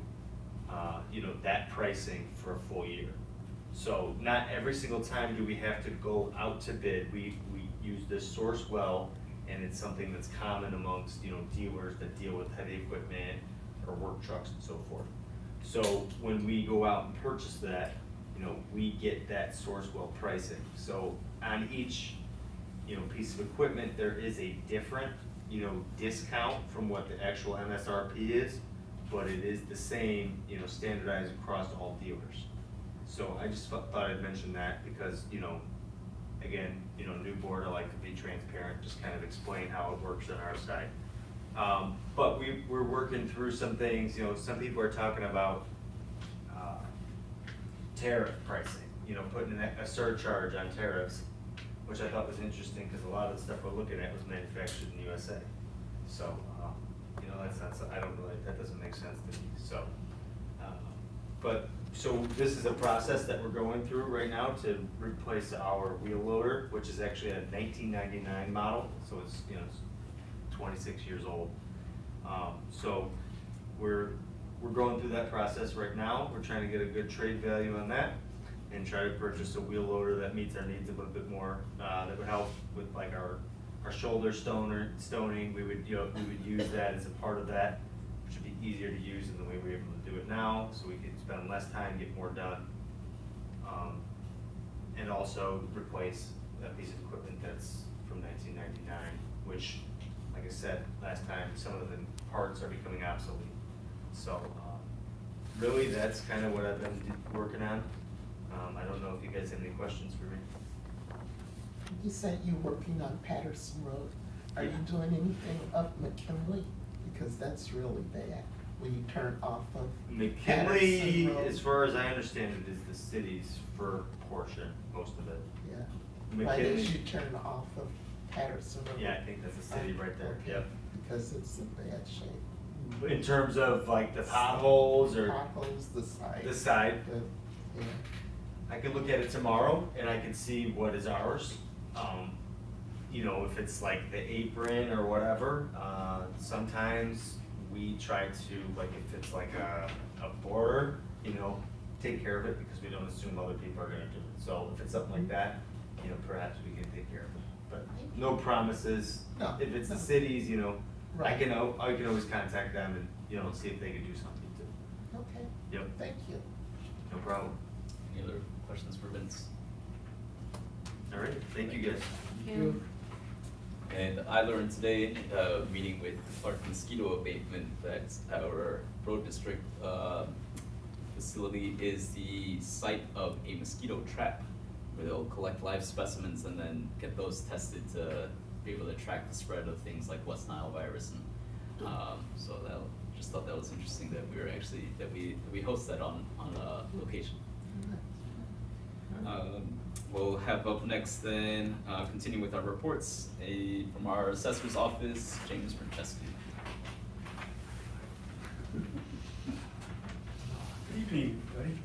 [SPEAKER 6] you know, that pricing for a full year. So not every single time do we have to go out to bid. We use this Sourcewell, and it's something that's common amongst, you know, dealers that deal with heavy equipment or work trucks and so forth. So when we go out and purchase that, you know, we get that Sourcewell pricing. So on each, you know, piece of equipment, there is a different, you know, discount from what the actual MSRP is, but it is the same, you know, standardized across all dealers. So I just thought I'd mention that because, you know, again, you know, new board, I like to be transparent, just kind of explain how it works on our side. But we're working through some things, you know, some people are talking about tariff pricing, you know, putting a surcharge on tariffs, which I thought was interesting because a lot of the stuff we're looking at was manufactured in the USA. So, you know, that's not, I don't really, that doesn't make sense to me, so. So this is a process that we're going through right now to replace our wheel loader, which is actually a 1999 model, so it's, you know, it's 26 years old. So we're going through that process right now. We're trying to get a good trade value on that and try to purchase a wheel loader that meets our needs a little bit more, that would help with like our shoulder stoning. We would, you know, we would use that as a part of that, which would be easier to use than the way we're able to do it now, so we could spend less time, get more done. And also replace that piece of equipment that's from 1999, which, like I said last time, some of the parts are becoming obsolete. So really that's kind of what I've been working on. I don't know if you guys have any questions for me.
[SPEAKER 2] You said you're working on Patterson Road. Are you doing anything up McKinley? Because that's really bad when you turn off of
[SPEAKER 6] McKinley,
[SPEAKER 2] Patterson Road.
[SPEAKER 6] as far as I understand it, is the city's fur portion, most of it.
[SPEAKER 2] Yeah. Why
[SPEAKER 6] McKinley,
[SPEAKER 2] did you turn off of Patterson Road?
[SPEAKER 6] yeah, I think that's the city right there,
[SPEAKER 2] Okay.
[SPEAKER 6] yep.
[SPEAKER 2] Because it's in bad shape.
[SPEAKER 6] In terms of like the potholes or
[SPEAKER 2] Potholes, the side.
[SPEAKER 6] the side,
[SPEAKER 2] Yeah.
[SPEAKER 6] I could look at it tomorrow and I could see what is ours. you know, if it's like the apron or whatever, sometimes we try to, like, if it's like a border, you know, take care of it because we don't assume other people are gonna do it. So if it's something like that, you know, perhaps we can take care of it. But no promises.
[SPEAKER 2] No,
[SPEAKER 6] If it's the
[SPEAKER 2] no.
[SPEAKER 6] cities, you know, I
[SPEAKER 2] Right.
[SPEAKER 6] can always contact them and, you know, see if they can do something too.
[SPEAKER 2] Okay,
[SPEAKER 6] Yep,
[SPEAKER 2] thank you.
[SPEAKER 6] no problem.
[SPEAKER 1] Any other questions for Vince?
[SPEAKER 6] All right, thank you guys.
[SPEAKER 1] And I learned today, meeting with Clark Mosquito Abatement, that our road district, facility is the site of a mosquito trap, where they'll collect live specimens and then get those tested to be able to track the spread of things like West Nile virus. And, so just thought that was interesting that we were actually, that we host that on a location. We'll have up next then, continue with our reports, from our assessor's office, James Franceschi.
[SPEAKER 9] Good evening, everybody.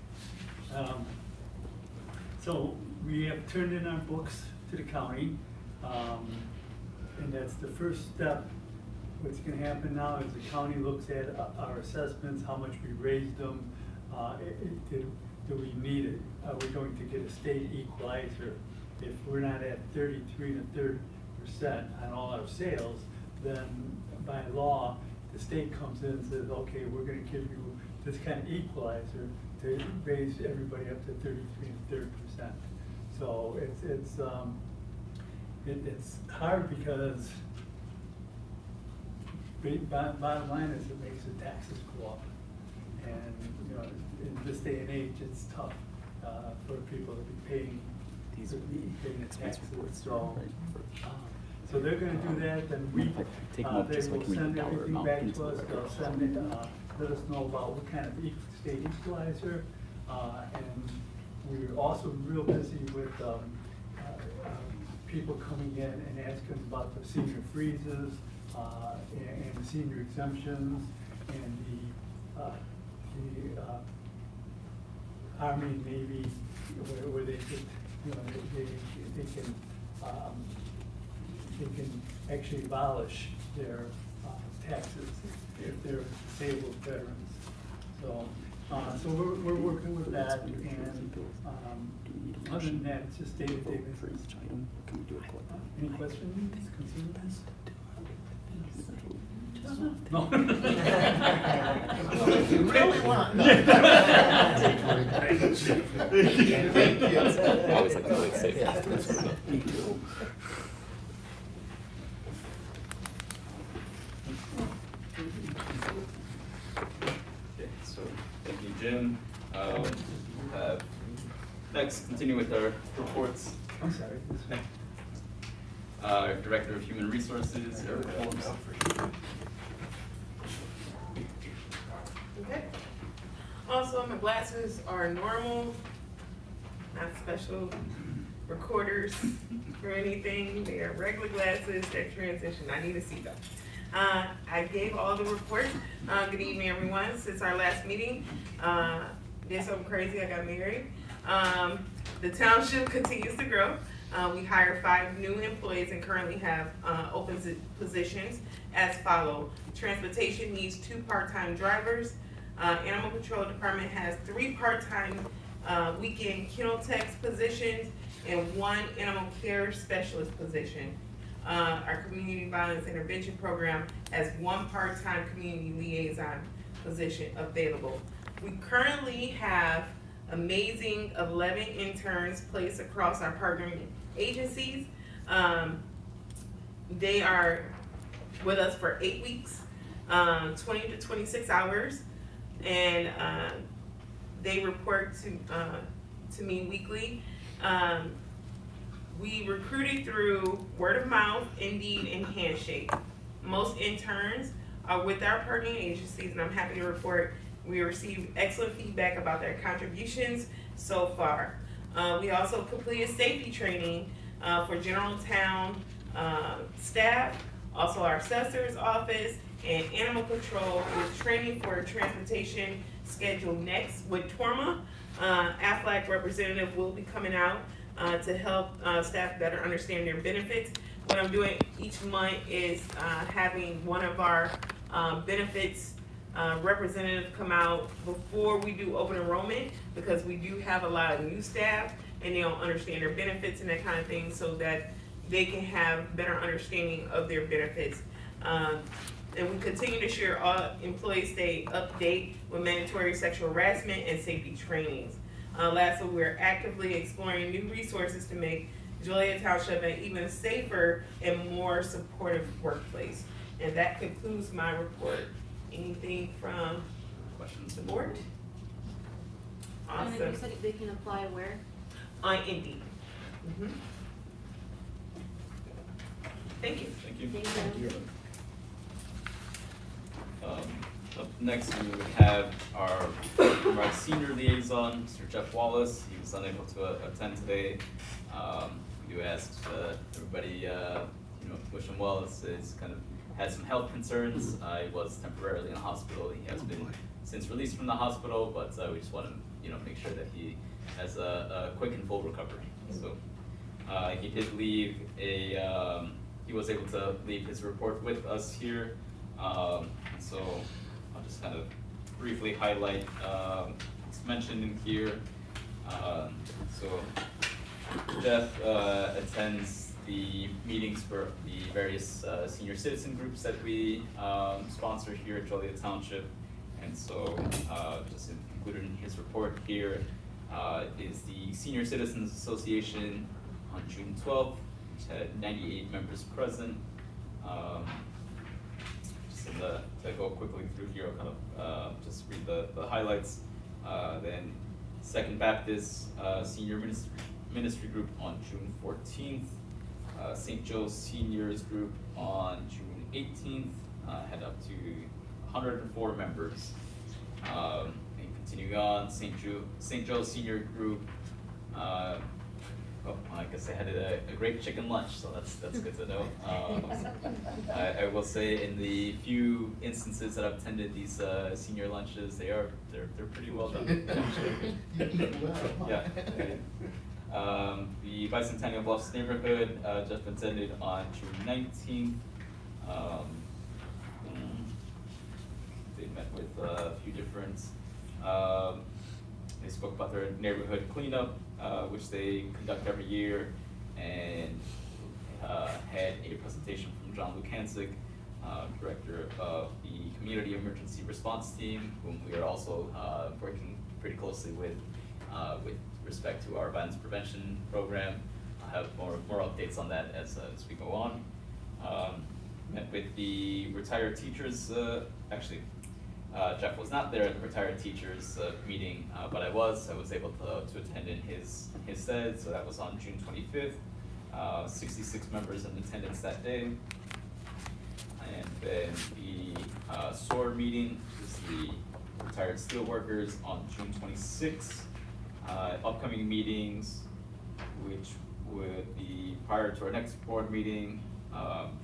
[SPEAKER 9] So we have turned in our books to the county, and that's the first step. What's gonna happen now is the county looks at our assessments, how much we raised them, do we need it? Are we going to get a state equalizer? If we're not at 33% on all our sales, then by law, the state comes in and says, okay, we're gonna give you this kind of equalizer to raise everybody up to 33%. So it's hard because bottom line is it makes the taxes go up. And, you know, in this day and age, it's tough for people to be paying the taxes. So they're gonna do that, then they will send everything back to us, they'll send it, let us know about what kind of state equalizer. And we're also real busy with people coming in and asking about the senior freezes, and the senior exemptions, and the Army and Navy, where they could, you know, they can actually abolish their taxes if they're disabled veterans. So, so we're working with that, and other than that, it's just day-to-day business. Any questions, concerns? No.
[SPEAKER 2] If you really want. No.
[SPEAKER 9] Thank you.
[SPEAKER 2] Thank you.
[SPEAKER 1] I always like to play it safe.
[SPEAKER 2] Yeah, that's-
[SPEAKER 1] Me too. Okay, so thank you, Jim. Next, continue with our reports.
[SPEAKER 9] I'm sorry.
[SPEAKER 1] Director of Human Resources, Eric Holmes.
[SPEAKER 10] Okay. Also, my glasses are normal, not special recorders or anything. They are regular glasses that transition. I need to see them. I gave all the reports. Good evening, everyone. Since our last meeting, did something crazy. I got married. The township continues to grow. We hired 5 new employees and currently have open positions as follow. Transportation needs 2 part-time drivers. Animal Control Department has 3 part-time weekend kennel techs positions and 1 animal care specialist position. Our Community Violence Intervention Program has 1 part-time community liaison position available. We currently have amazing 11 interns placed across our partnering agencies. They are with us for 8 weeks, 20 to 26 hours, and they report to me weekly. We recruited through word of mouth, Indeed, and Handshake. Most interns are with our partnering agencies, and I'm happy to report we received excellent feedback about their contributions so far. We also completed safety training for general town staff, also our assessor's office, and animal control with training for transportation scheduled next with TORMA. AFLAC representative will be coming out to help staff better understand their benefits. what I'm doing each month is, having one of our, benefits, representative come out before we do open enrollment, because we do have a lot of new staff and they don't understand their benefits and that kind of thing, so that they can have better understanding of their benefits. And we continue to share all employees stay update with mandatory sexual harassment and safety trainings. Lastly, we're actively exploring new resources to make Joliet Township an even safer and more supportive workplace. And that concludes my report. Anything from
[SPEAKER 1] Questions?
[SPEAKER 10] the board?
[SPEAKER 2] And then you
[SPEAKER 10] Awesome.
[SPEAKER 2] said they can apply where?
[SPEAKER 10] On Indeed. Mhm. Thank you.
[SPEAKER 1] Thank you.
[SPEAKER 2] Thank you.
[SPEAKER 1] Up next, we would have our senior liaison, Mr. Jeff Wallace. He was unable to attend today. We do ask everybody, wish him well. It's kind of had some health concerns. He was temporarily in the hospital. He has been since released from the hospital, but we just want to, make sure that he has a quick and full recovery. So he did leave he was able to leave his report with us here. So I'll just kind of briefly highlight what's mentioned in here. So Jeff attends the meetings for the various senior citizen groups that we sponsor here at Joliet Township. And so just included in his report here is the Senior Citizens Association on June 12th, which had 98 members present. To go quickly through here, I'll kind of just read the highlights. Then Second Baptist Senior Ministry Group on June 14th. St. Joe's Seniors Group on June 18th, had up to 104 members. And continuing on, St. Joe's Senior Group, I guess they had a great chicken lunch, so that's good to know. I will say, in the few instances that I've attended these senior lunches, they're pretty well done. Yeah. The Bicentennial Bluffs neighborhood just attended on June 19th. They met with a few different. They spoke about their neighborhood cleanup, which they conduct every year, and had a presentation from John Lukancic, director of the Community Emergency Response Team, whom we are also working pretty closely with respect to our violence prevention program. I'll have more updates on that as we go on. Met with the retired teachers, Jeff was not there at the retired teachers meeting, but I was able to attend in his stead, so that was on June 25th. 66 members in attendance that day. And then the SOAR meeting, which is the retired steelworkers, on June 26th. Upcoming meetings, which would be prior to our next board meeting,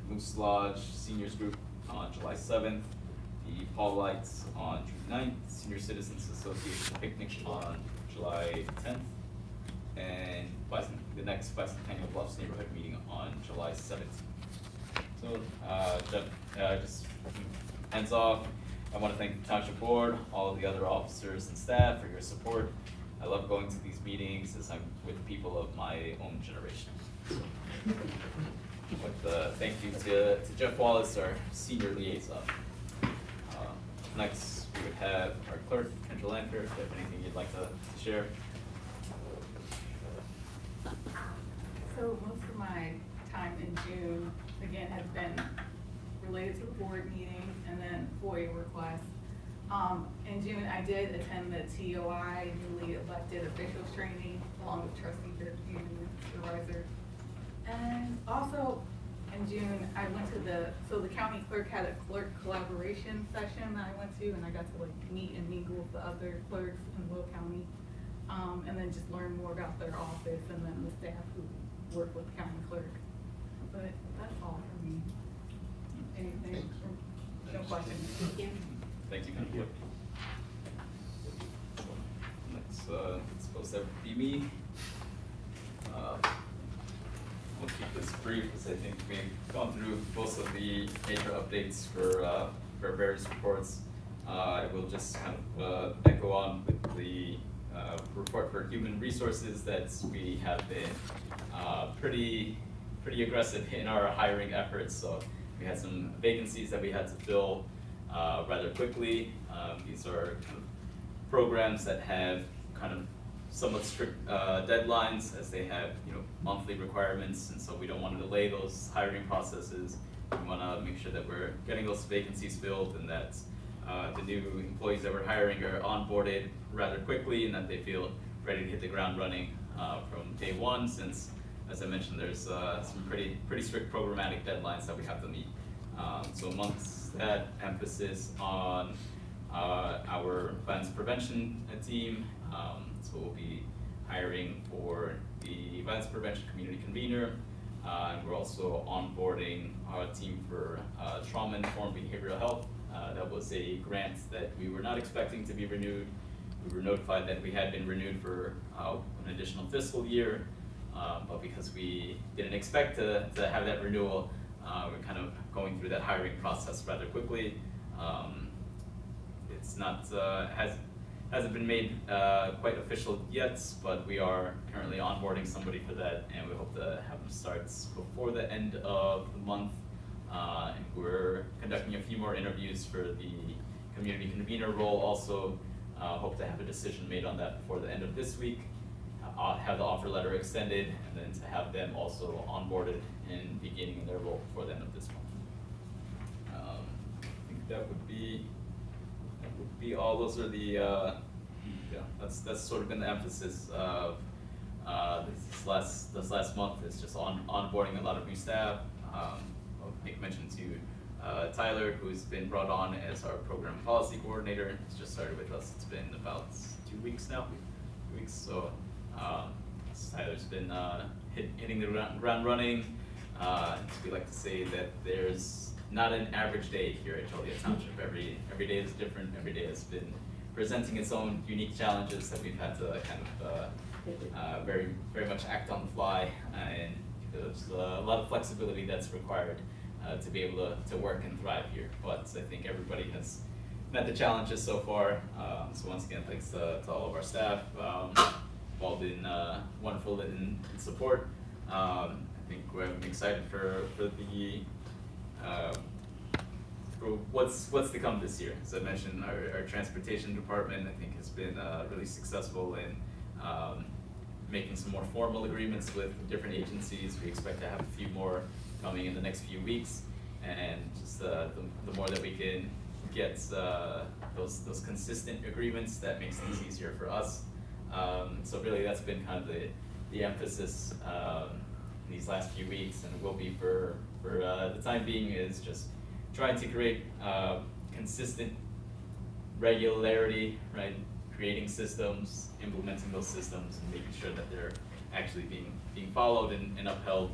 [SPEAKER 1] Moose Lodge Seniors Group on July 7th. The Paulites on June 9th, Senior Citizens Association Picnic on July 10th, and the next Bicentennial Bluffs neighborhood meeting on July 17th. So, Jeff, just hands off. I want to thank the Township Board, all of the other officers and staff for your support. I love going to these meetings as I'm with people of my own generation. But thank you to Jeff Wallace, our senior liaison. Next, we would have our clerk, Kendra Lanker, if you have anything you'd like to share.
[SPEAKER 3] So most of my time in June, again, has been related to board meetings and then FOIA requests. In June, I did attend the TOI, newly elected officials training, along with trustee and supervisor. And also, in June, I went to the county clerk had a clerk collaboration session that I went to, and I got to meet and mingle with the other clerks in Will County, and then just learn more about their office and then the staff who work with the county clerk. But that's all for me. Anything? No questions?
[SPEAKER 2] Thank you.
[SPEAKER 1] Thank you, Madam Clerk. Next, supposed to be me. We'll keep this brief, as I think we've gone through most of the major updates for various reports. I will just kind of echo on with the report for human resources that we have been pretty aggressive in our hiring efforts. So we had some vacancies that we had to fill rather quickly. These are kind of programs that have kind of somewhat strict deadlines, as they have monthly requirements, and so we don't want to delay those hiring processes. We want to make sure that we're getting those vacancies filled, and that the new employees that we're hiring are onboarded rather quickly, and that they feel ready to hit the ground running from day one, since, as I mentioned, there's some pretty strict programmatic deadlines that we have to meet. So amongst that, emphasis on our violence prevention team. So we'll be hiring for the violence prevention community convener, and we're also onboarding our team for trauma-informed behavioral health. That was a grant that we were not expecting to be renewed. We were notified that we had been renewed for an additional fiscal year, but because we didn't expect to have that renewal, we're kind of going through that hiring process rather quickly. It's not hasn't been made quite official yet, but we are currently onboarding somebody for that, and we hope to have them start before the end of the month. And we're conducting a few more interviews for the community convener role also. Hope to have a decision made on that before the end of this week. Have the offer letter extended, and then to have them also onboarded and beginning their role before the end of this month. I think that would be all. Those are the that's sort of been the emphasis of this last month. Is just onboarding a lot of new staff. I'll make mention to Tyler, who's been brought on as our program policy coordinator. He's just started with us. It's been about 2 weeks now. 2 weeks. So Tyler's been hitting the ground running. We like to say that there's not an average day here at Joliet Township. Every day is different. Every day has been presenting its own unique challenges that we've had to kind of very much act on the fly, and there's a lot of flexibility that's required to be able to work and thrive here. But I think everybody has met the challenges so far. So once again, thanks to all of our staff. All been wonderful in support. I think we're excited for what's to come this year. As I mentioned, our transportation department, I think, has been really successful in making some more formal agreements with different agencies. We expect to have a few more coming in the next few weeks, and just the more that we can get those consistent agreements, that makes things easier for us. So really, that's been kind of the emphasis in these last few weeks, and will be for the time being, is just trying to create consistent regularity, right? Creating systems, implementing those systems, and making sure that they're actually being followed and upheld.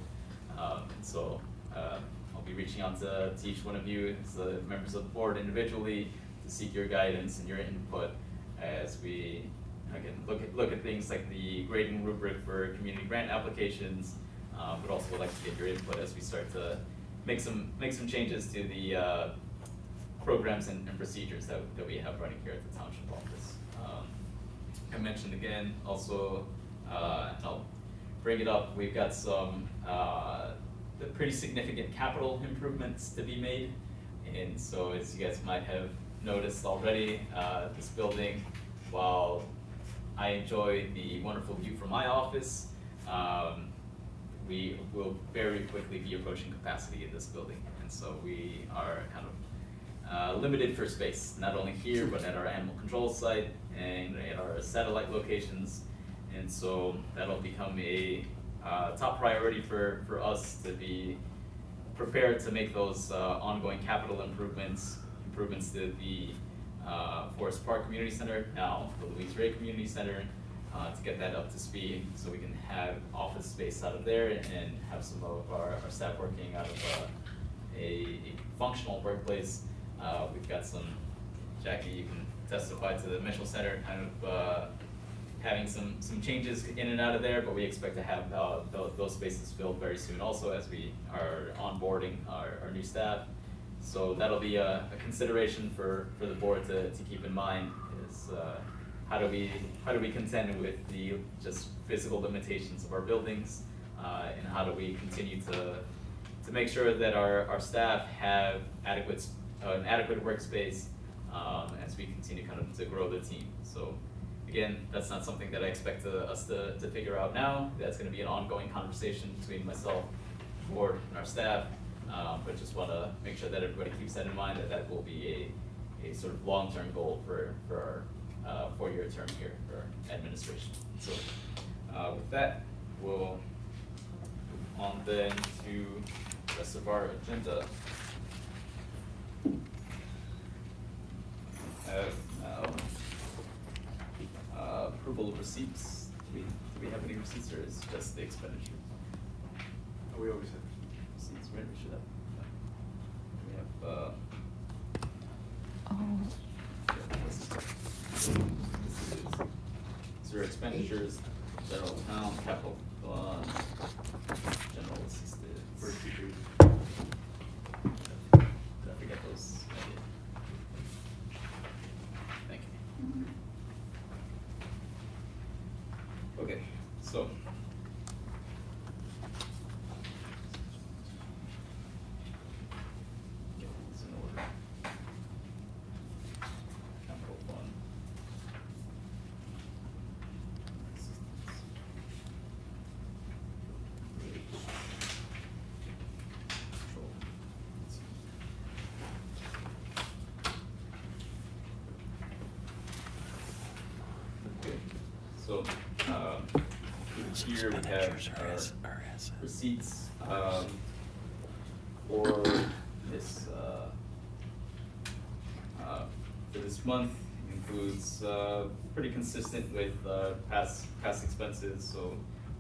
[SPEAKER 1] And so I'll be reaching out to each one of you as the members of the board individually to seek your guidance and your input as we again look at things like the grading rubric for community grant applications, but also would like to get your input as we start to make some changes to the programs and procedures that we have running here at the township office. I mentioned again also, and I'll bring it up, we've got some pretty significant capital improvements to be made. And so, as you guys might have noticed already, this building, while I enjoy the wonderful view from my office, we will very quickly be approaching capacity in this building. And so we are kind of limited for space, not only here, but at our animal control site and at our satellite locations. And so that'll become a top priority for us to be prepared to make those ongoing capital improvements to the Forest Park Community Center, now the Louise Ray Community Center, to get that up to speed so we can have office space out of there and have some of our staff working out of a functional workplace. We've got some, Jackie, you can testify to the Mitchell Center kind of having some changes in and out of there, but we expect to have those spaces filled very soon also as we are onboarding our new staff. So that'll be a consideration for the board to keep in mind is how do we contend with the just physical limitations of our buildings, and how do we continue to make sure that our staff have an adequate workspace as we continue kind of to grow the team. So again, that's not something that I expect us to figure out now. That's going to be an ongoing conversation between myself, the board, and our staff. But just want to make sure that everybody keeps that in mind, that will be a sort of long-term goal for our 4-year term here for administration. So with that, we'll move on then to the rest of our agenda. Approval of receipts. Do we have any receipts, or is it just the expenditure?
[SPEAKER 7] Oh, we always have.
[SPEAKER 1] Receipts, right? We should have. We have. This is your expenditures, general town, capital fund, general assisted.
[SPEAKER 7] First two.
[SPEAKER 1] Did I forget those? I did. Thank you. Okay, so. Get this in order. Capital fund. Okay, so, here we have our receipts, for this, for this month. Includes, pretty consistent with, past expenses, so,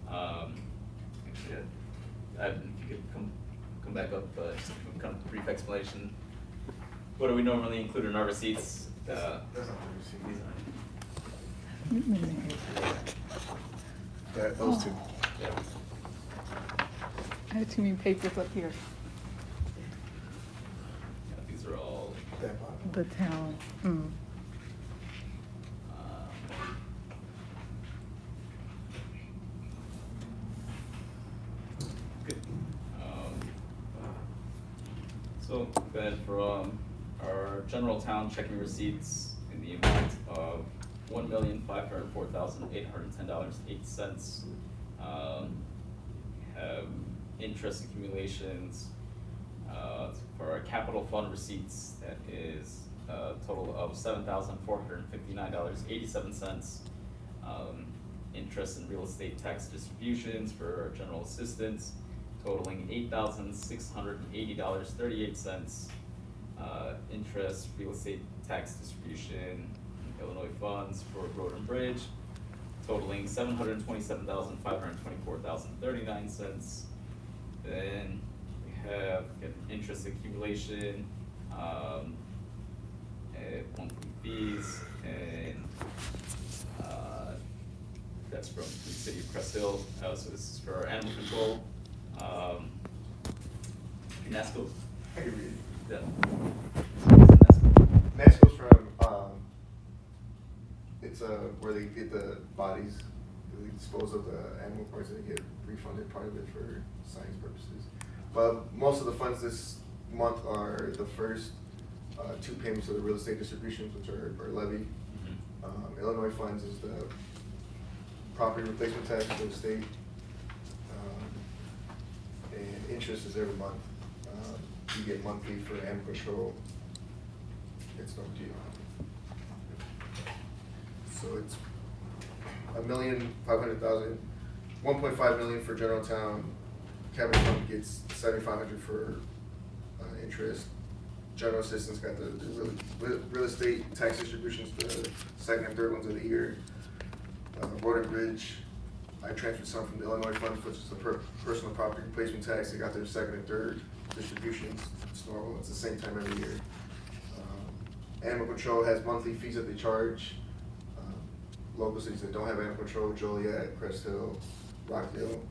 [SPEAKER 1] actually, if you could come back up, just a kind of brief explanation. What do we normally include in our receipts?
[SPEAKER 7] That's not the receipt.
[SPEAKER 1] These aren't.
[SPEAKER 7] Those two.
[SPEAKER 1] Yeah.
[SPEAKER 2] I have too many papers up here.
[SPEAKER 1] Yeah, these are all,
[SPEAKER 7] That bottom.
[SPEAKER 2] The town.
[SPEAKER 1] good. So then for our general town checking receipts in the amount of $1,504,810.08. Have interest accumulations for our capital fund receipts. That is a total of $7,459.87. Interest in real estate tax distributions for our general assistance totaling $8,680.38. Interest real estate tax distribution Illinois funds for road and bridge totaling $727,524.39. Then we have interest accumulation, monthly fees, and that's from the city of Crest Hill. So this is for our animal control. NASCO.
[SPEAKER 7] I can read it.
[SPEAKER 1] Yeah.
[SPEAKER 7] NASCO's from, it's where they get the bodies, they dispose of the animal parts, and they get refunded part of it for science purposes. But most of the funds this month are the first 2 payments of the real estate distributions, which are levy. Illinois funds is the property replacement tax for the state. And interest is every month. You get monthly for animal control. It's no deal. So it's $1,500,000, $1.5 million for general town. Capital fund gets $7,500 for interest. General assistance got the real estate tax distributions, the second and third ones of the year. Road and bridge, I transferred some from the Illinois funds, which is the personal property replacement tax. They got their second and third distributions. It's normal. It's the same time every year. Animal control has monthly fees that they charge. local cities that don't have animal control, Joliet, Crest Hill, Rockdale.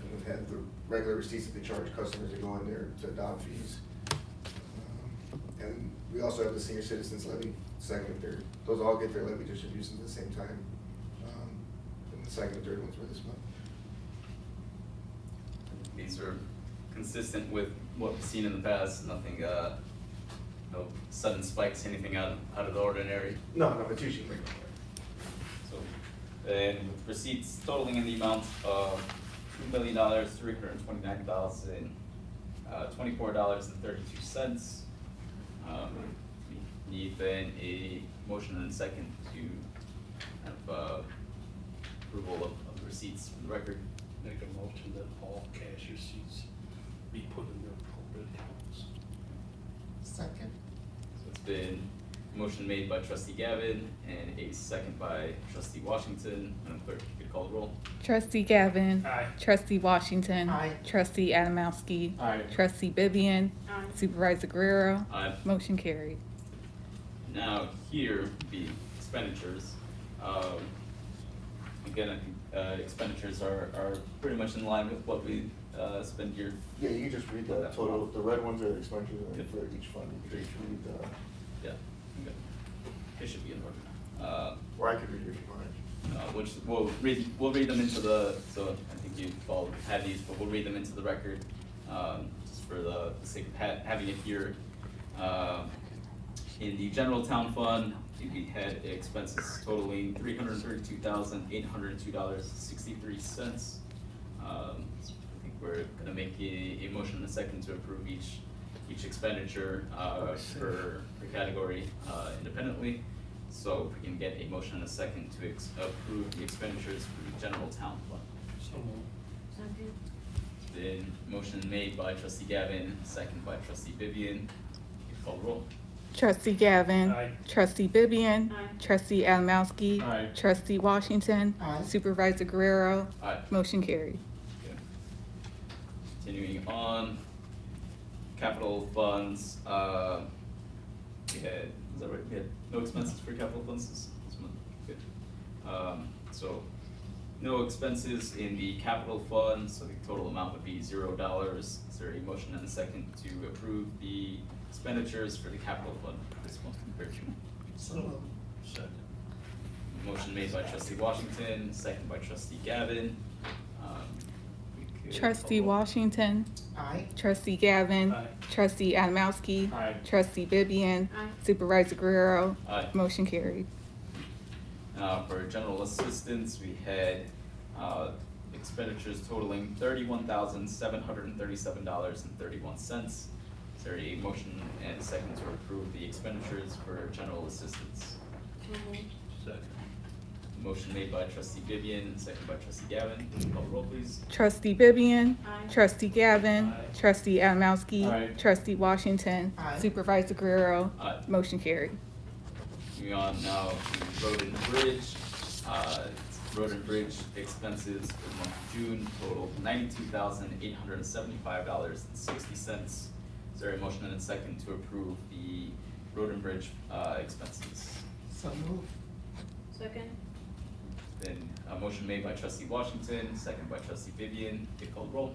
[SPEAKER 7] And we've had the regular receipts that they charge customers that go in there to adopt fees. And we also have the senior citizens levy, second and third. Those all get their levy distributions at the same time. And the second and third ones were this month.
[SPEAKER 1] These are consistent with what we've seen in the past, nothing, no sudden spikes, anything out of the ordinary.
[SPEAKER 7] No, it's usually regular.
[SPEAKER 1] So, and with receipts totaling in the amount of $2,329,024.32. We need then a motion and a second to have approval of the receipts for the record.
[SPEAKER 5] Make a motion that all cash receipts be put in their appropriate accounts.
[SPEAKER 2] Second.
[SPEAKER 1] So it's been a motion made by trustee Gavin and a second by trustee Washington. Madam Clerk, if you could call the roll.
[SPEAKER 3] Trustee Gavin.
[SPEAKER 5] Aye.
[SPEAKER 3] Trustee Washington.
[SPEAKER 2] Aye.
[SPEAKER 3] Trustee Adamowski.
[SPEAKER 4] Aye.
[SPEAKER 3] Trustee Vivian.
[SPEAKER 10] Aye.
[SPEAKER 3] Supervisor Guerrero.
[SPEAKER 1] Aye.
[SPEAKER 3] Motion carried.
[SPEAKER 1] Now, here be expenditures. Again, I think expenditures are pretty much in line with what we spend here.
[SPEAKER 7] Yeah, you can just read the total. The red ones are the expenditures and for each fund. You can just read the,
[SPEAKER 1] Yeah, okay. It should be in order.
[SPEAKER 7] or I could read it if you want.
[SPEAKER 1] We'll read them into the, so I think you've all had these, but we'll read them into the record, just for the sake of having it here. In the general town fund, we had expenses totaling $332,802.63. I think we're gonna make a motion in a second to approve each expenditure, per category, independently. So if we can get a motion in a second to approve the expenditures for the general town fund.
[SPEAKER 5] So moved.
[SPEAKER 1] It's been motion made by trustee Gavin, second by trustee Vivian. You call the roll.
[SPEAKER 3] Trustee Gavin.
[SPEAKER 5] Aye.
[SPEAKER 3] Trustee Vivian.
[SPEAKER 10] Aye.
[SPEAKER 3] Trustee Adamowski.
[SPEAKER 4] Aye.
[SPEAKER 3] Trustee Washington.
[SPEAKER 2] Aye.
[SPEAKER 3] Supervisor Guerrero.
[SPEAKER 1] Aye.
[SPEAKER 3] Motion carried.
[SPEAKER 1] Okay. Continuing on, capital funds, we had, is that right? We had no expenses for capital funds this month, good. So, no expenses in the capital fund, so the total amount would be $0. Is there a motion and a second to approve the expenditures for the capital fund for this month compared to?
[SPEAKER 5] So moved. Second.
[SPEAKER 1] Motion made by trustee Washington, second by trustee Gavin. We could
[SPEAKER 3] Trustee
[SPEAKER 1] call roll.
[SPEAKER 3] Washington.
[SPEAKER 2] Aye.
[SPEAKER 3] Trustee Gavin.
[SPEAKER 5] Aye.
[SPEAKER 3] Trustee Adamowski.
[SPEAKER 4] Aye.
[SPEAKER 3] Trustee Vivian.
[SPEAKER 10] Aye.
[SPEAKER 3] Supervisor Guerrero.
[SPEAKER 1] Aye.
[SPEAKER 3] Motion carried.
[SPEAKER 1] For general assistance, we had expenditures totaling $31,737.31. Is there a motion and a second to approve the expenditures for general assistance?
[SPEAKER 5] Second.
[SPEAKER 1] Motion made by trustee Vivian, second by trustee Gavin. Call the roll, please.
[SPEAKER 3] Trustee Vivian.
[SPEAKER 10] Aye.
[SPEAKER 3] Trustee Gavin.
[SPEAKER 5] Aye.
[SPEAKER 3] Trustee Adamowski.
[SPEAKER 4] Aye.
[SPEAKER 3] Trustee Washington.
[SPEAKER 2] Aye.
[SPEAKER 3] Supervisor Guerrero.
[SPEAKER 1] Aye.
[SPEAKER 3] Motion carried.
[SPEAKER 1] Moving on now to road and bridge. Road and bridge expenses for the month of June totaled $92,875.60. Is there a motion and a second to approve the road and bridge expenses?
[SPEAKER 2] So moved.
[SPEAKER 10] Second.
[SPEAKER 1] Then a motion made by trustee Washington, second by trustee Vivian. Take call the roll.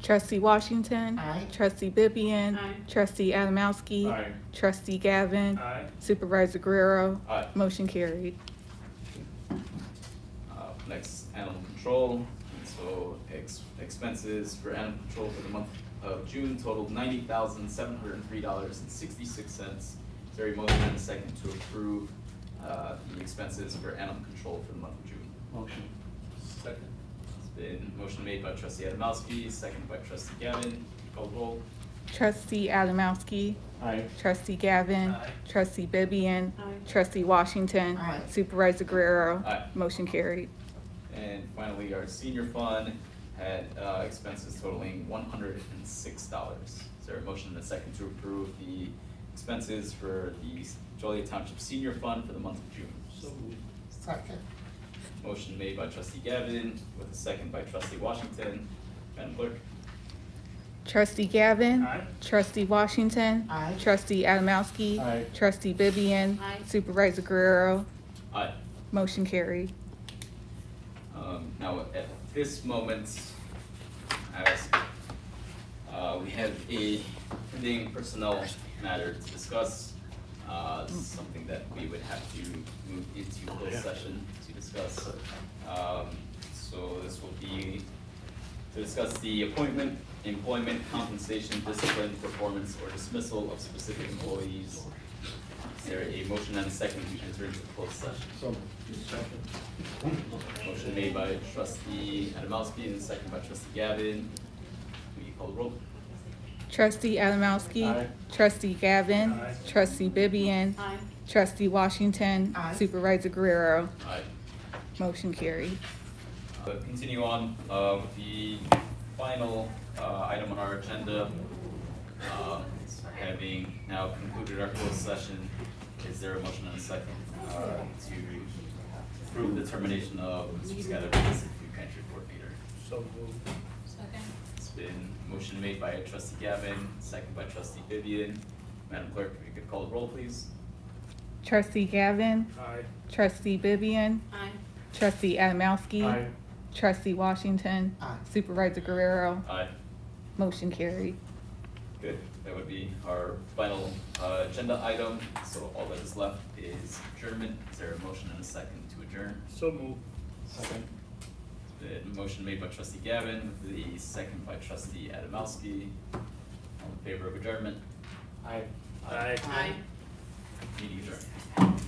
[SPEAKER 3] Trustee Washington.
[SPEAKER 2] Aye.
[SPEAKER 3] Trustee Vivian.
[SPEAKER 10] Aye.
[SPEAKER 3] Trustee Adamowski.
[SPEAKER 4] Aye.
[SPEAKER 3] Trustee Gavin.
[SPEAKER 5] Aye.
[SPEAKER 3] Supervisor Guerrero.
[SPEAKER 1] Aye.
[SPEAKER 3] Motion carried.
[SPEAKER 1] Next, animal control. So expenses for animal control for the month of June totaled $90,703.66. Is there a motion and a second to approve the expenses for animal control for the month of June?
[SPEAKER 4] Motion.
[SPEAKER 5] Second.
[SPEAKER 1] It's been motion made by trustee Adamowski, second by trustee Gavin. Call the roll.
[SPEAKER 3] Trustee Adamowski.
[SPEAKER 4] Aye.
[SPEAKER 3] Trustee Gavin.
[SPEAKER 5] Aye.
[SPEAKER 3] Trustee Vivian.
[SPEAKER 10] Aye.
[SPEAKER 3] Trustee Washington.
[SPEAKER 2] Aye.
[SPEAKER 3] Supervisor Guerrero.
[SPEAKER 1] Aye.
[SPEAKER 3] Motion carried.
[SPEAKER 1] And finally, our senior fund had expenses totaling $106. Is there a motion and a second to approve the expenses for the Joliet Township Senior Fund for the month of June?
[SPEAKER 5] So moved.
[SPEAKER 2] Second.
[SPEAKER 1] Motion made by trustee Gavin with a second by trustee Washington. Madam Clerk?
[SPEAKER 3] Trustee Gavin.
[SPEAKER 5] Aye.
[SPEAKER 3] Trustee Washington.
[SPEAKER 2] Aye.
[SPEAKER 3] Trustee Adamowski.
[SPEAKER 4] Aye.
[SPEAKER 3] Trustee Vivian.
[SPEAKER 10] Aye.
[SPEAKER 3] Supervisor Guerrero.
[SPEAKER 1] Aye.
[SPEAKER 3] Motion carried.
[SPEAKER 1] Now, at this moment, as we have a pending personnel matter to discuss, something that we would have to move into closed session to discuss. So this will be to discuss the appointment, employment, compensation, discipline, performance, or dismissal of specific employees. Is there a motion and a second to enter into closed session? Motion made by trustee Adamowski and second by trustee Gavin. Will you call the roll?
[SPEAKER 3] Trustee Adamowski.
[SPEAKER 4] Aye.
[SPEAKER 3] Trustee Gavin.
[SPEAKER 5] Aye.
[SPEAKER 3] Trustee Vivian. Trustee Washington.
[SPEAKER 10] Aye.
[SPEAKER 3] Supervisor Guerrero.
[SPEAKER 1] Aye.
[SPEAKER 3] Motion carried.
[SPEAKER 1] Continue on with the final item on our agenda. Having now concluded our closed session, is there a motion and a second to approve the termination of Mr. Skyler as the food pantry coordinator?
[SPEAKER 5] So moved.
[SPEAKER 1] It's been motion made by trustee Gavin, second by trustee Vivian. Madam Clerk, if you could call the roll, please.
[SPEAKER 3] Trustee Gavin.
[SPEAKER 5] Aye.
[SPEAKER 3] Trustee Vivian. Trustee Adamowski.
[SPEAKER 4] Aye.
[SPEAKER 3] Trustee Washington. Supervisor Guerrero.
[SPEAKER 1] Aye.
[SPEAKER 3] Motion carried.
[SPEAKER 1] Good, that would be our final agenda item, so all that is left is adjournment. Is there a motion and a second to adjourn?
[SPEAKER 5] So moved.
[SPEAKER 4] Second.
[SPEAKER 1] It's been motion made by trustee Gavin, the second by trustee Adamowski. All in favor of adjournment?
[SPEAKER 4] Aye.
[SPEAKER 5] Aye.
[SPEAKER 1] Meeting adjourned.